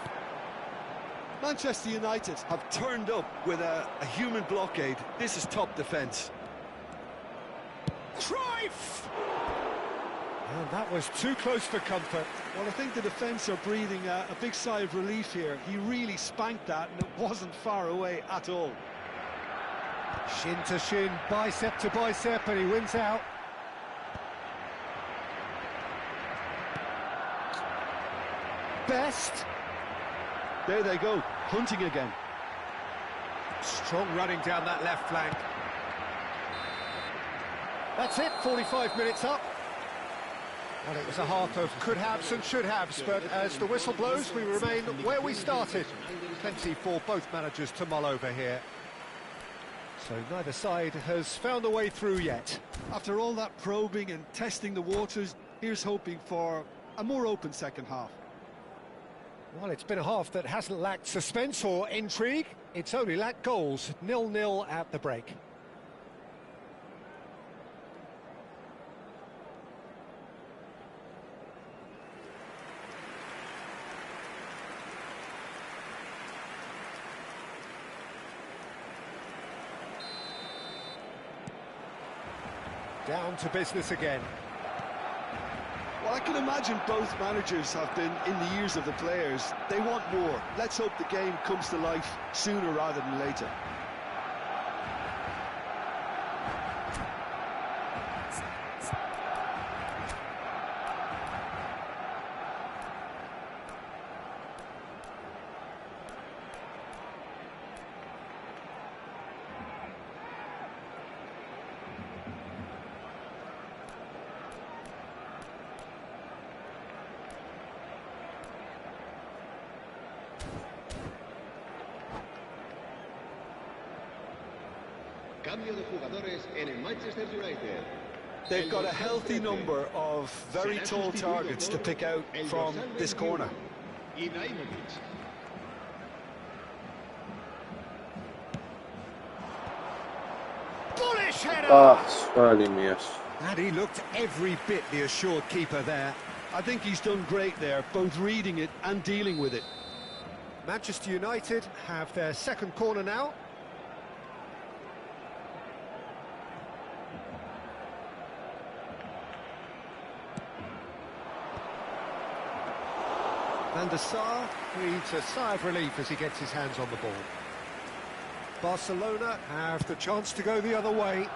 Manchester United have turned up with a human blockade. This is top defence. Cruyff! And that was too close for comfort. Well, I think the defence are breathing a big sigh of relief here. He really spanked that, and it wasn't far away at all. Shin to shin, bicep to bicep, and he wins out. Best. There they go, hunting again. Strong running down that left flank. That's it, 45 minutes up. Well, it was a half of could-haves and should-haves, but as the whistle blows, we remain where we started. Plenty for both managers to mull over here. So neither side has found a way through yet. After all that probing and testing the waters, here's hoping for a more open second half. Well, it's been a half that hasn't lacked suspense or intrigue. It's only lacked goals. 0-0 at the break. Down to business again. Well, I can imagine both managers have been in the ears of the players. They want more. Let's hope the game comes to life sooner rather than later. Cambio de jugadores en el Manchester United. They've got a healthy number of very tall targets to pick out from this corner. wbić. Bullish header! Strzeli mi jeszcze. And he looked every bit the assured keeper there. I think he's done great there, both reading it and dealing with it. Manchester United have their second corner now. Van der Sar breathes a sigh of relief as he gets his hands on the ball. Barcelona have the chance to go the other way.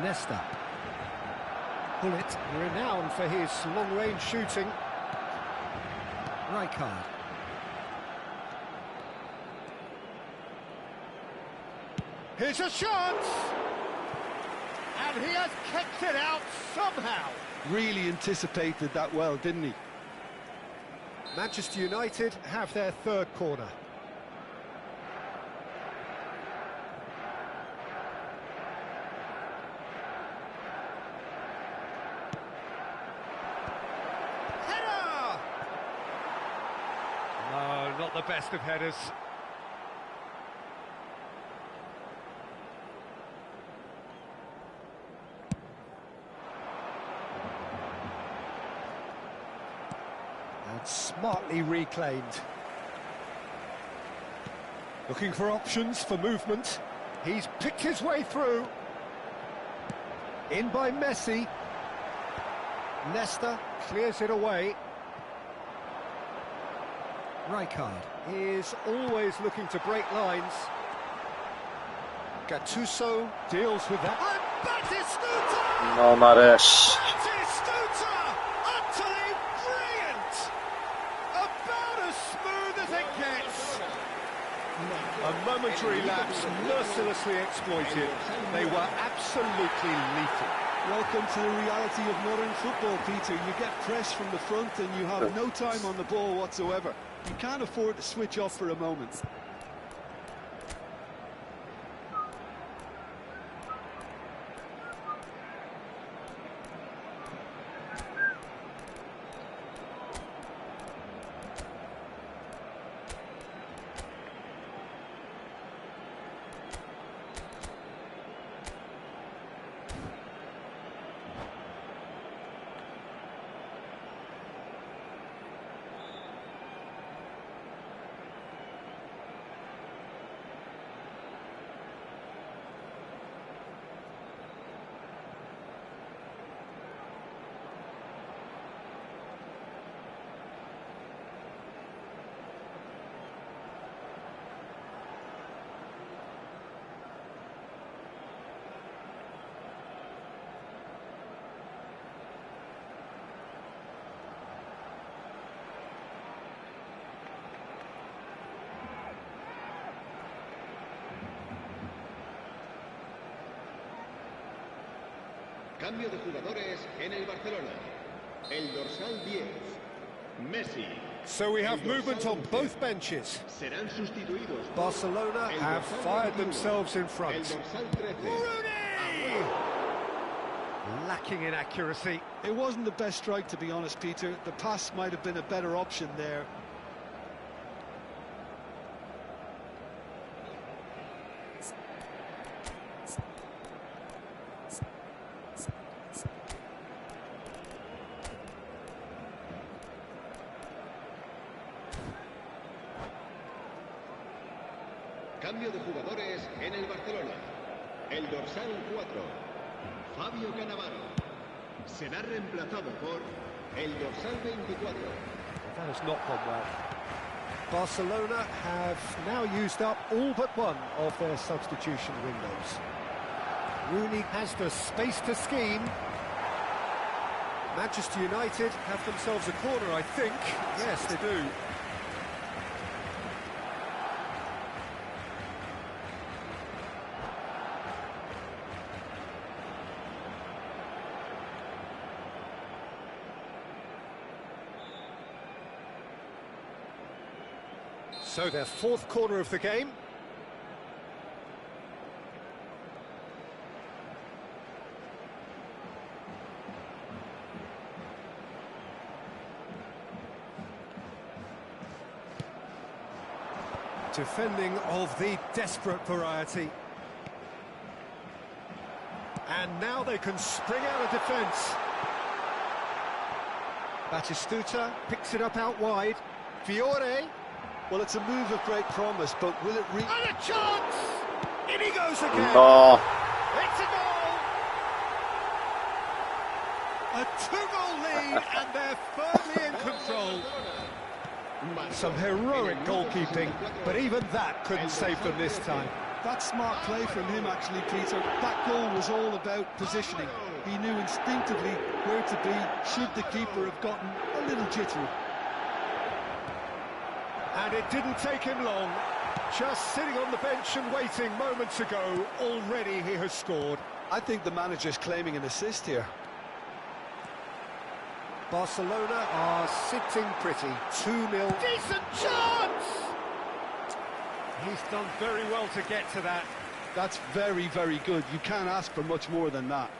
Nesta. Bullet, renowned for his long-range shooting. Rijkaard. Here's a shot! And he has kicked it out somehow. Really anticipated that well, didn't he? Manchester United have their third corner. Header! No, not the best of headers. Smartly reclaimed. Looking for options for movement. He's picked his way through. In by Messi. Nesta clears it away. Rijkaard is always looking to break lines. Gattuso deals with that. And Batistuta! No, Naresh. Batistuta! Utterly brilliant! About as smooth as it gets. A momentary lapse mercilessly exploited. They were absolutely lethal. Welcome to the reality of modern football, Peter. You get press from the front and you have no time on the ball whatsoever. You can't afford to switch off for a moment. Cambio de jugadores en el Barcelona. El dorsal 10, Messi. So we have movement on both benches. Serán sustituidos. Barcelona have fired themselves in El front. dorsal 13. Rooney! Lacking in accuracy. It wasn't the best strike, to be honest, Peter. The pass might have been a better option there. Cambio de jugadores en el Barcelona. El dorsal 4, Fabio Cannavaro. Será reemplazado por el dorsal 24. That has not gone well. Barcelona have now used up all but one of their substitution windows. Rooney has the space to scheme. Manchester United have themselves a corner, I think. Yes, they do. So their fourth corner of the game. Defending of the desperate variety. And now they can spring out of defence. Batistuta picks it up out wide. Fiore. Well, it's a move of great promise, but will it reach? And a chance! In he goes again! No. It's a goal! A two-goal lead, and they're firmly in control. Some heroic goalkeeping, but even that couldn't save them this time. That's smart play from him, actually, Peter. That goal was all about positioning. He knew instinctively where to be should the keeper have gotten a little jittery. And it didn't take him long. Just sitting on the bench and waiting moments ago, already he has scored. I think the manager's claiming an assist here. Barcelona are sitting pretty. 2-0. Decent chance! He's done very well to get to that. That's very, very good. You can't ask for much more than that.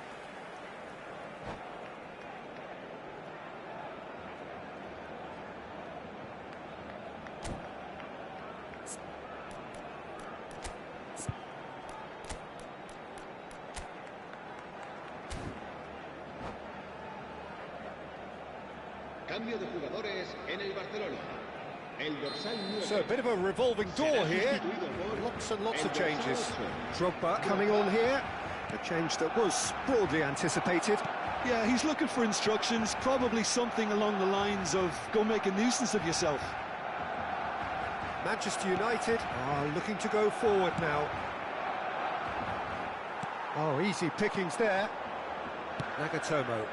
Cambio de jugadores en el Barcelona. El dorsal 9. So a bit of a revolving door here. Lots and lots of changes. Drogba coming on here. A change that was broadly anticipated. Yeah, he's looking for instructions, probably something along the lines of go make a nuisance of yourself. Manchester United are looking to go forward now. Oh, easy pickings there. Nagatomo.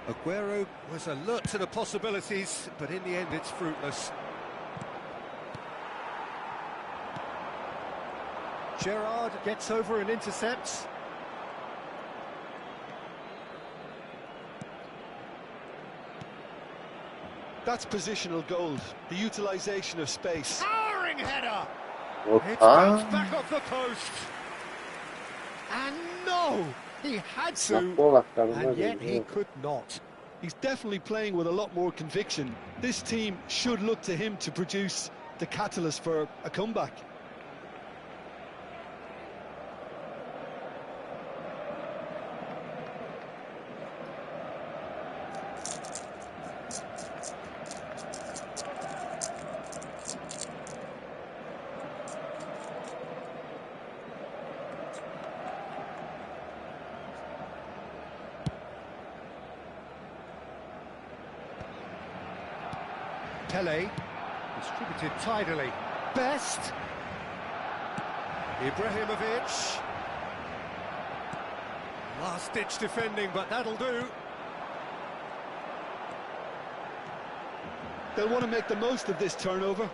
Aguero was alert to the possibilities, but in the end it's fruitless. Gerrard gets over and intercepts. That's positional gold, the utilisation of space. Towering header! What? It's bounced back off the post. And no! He had Na to, polach and karnego. yet he could not. He's definitely playing with a lot more conviction. This team should look to him to produce the catalyst for a comeback. Pele, distributed tidily. Best. Ibrahimovic. Last-ditch defending, but that'll do. They'll want to make the most of this turnover.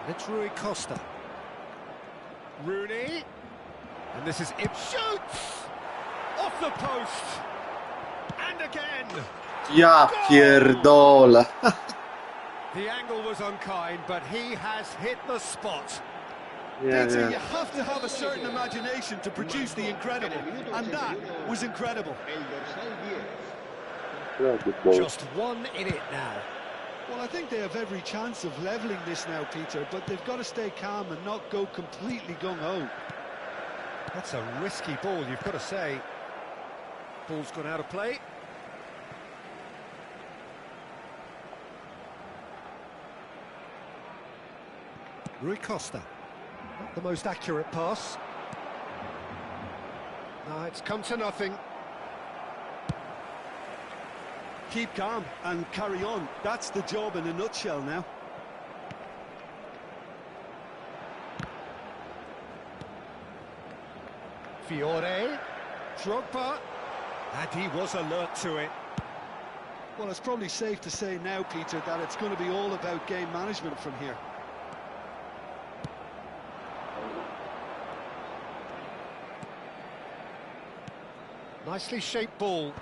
It's Rui Costa. Rooney. And this is shoots! Off the post! And again! Ja pierdolę. The angle was unkind, but he has hit the spot. Peter, you have to have a certain imagination to produce the incredible, and that was incredible. Just one in it now. Well, I think they have every chance of levelling this now, Peter, but they've got to stay calm and not go completely gung-ho. That's a risky ball, you've got to say. Ball's gone out of play. Rui Costa. Not the most accurate pass. No, it's come to nothing. Keep calm and carry on. That's the job in a nutshell now. Fiore. Drogba. And he was alert to it. Well, it's probably safe to say now, Peter, that it's going to be all about game management from here. Nicely shaped ball.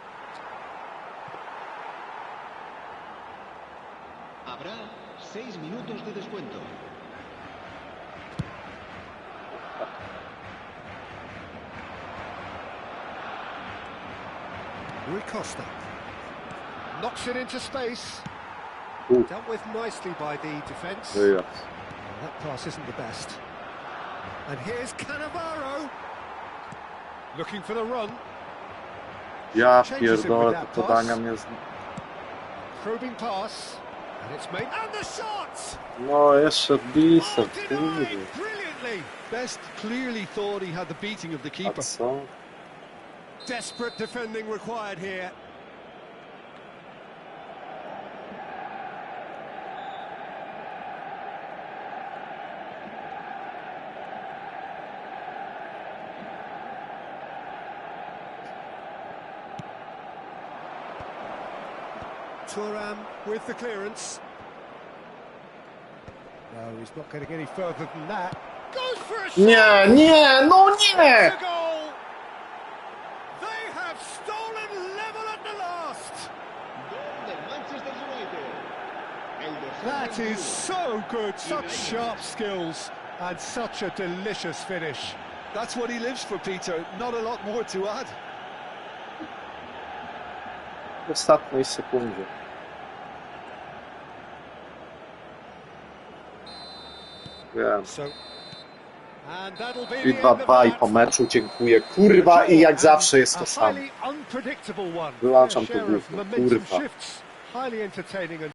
Habrá 6 minutos de descuento. Rui Costa. Knocks it into space. Dealt with nicely by the defence. Wyjazd. That pass isn't the best. And here's Cannavaro. Looking for the run. Ja pierdolę, te podania mnie z... Probing pass. And it's made. And the shot! No, jeszcze blisko, Denied brilliantly. Best clearly thought he had the beating of the A keeper. co? Desperate defending required here. Thuram with the clearance. No, he's not getting any further than that. Goes for a shot! Nie, nie, no nie! It's a goal! They have stolen level at the last! That is so good, such sharp skills and such a delicious finish. That's what he lives for, Peter. Not a lot more to add. W ostatniej sekundzie. Wiem. I 2-2 i po meczu, dziękuję. Kurwa, i jak zawsze jest to samo. Wyłączam to gówno, kurwa.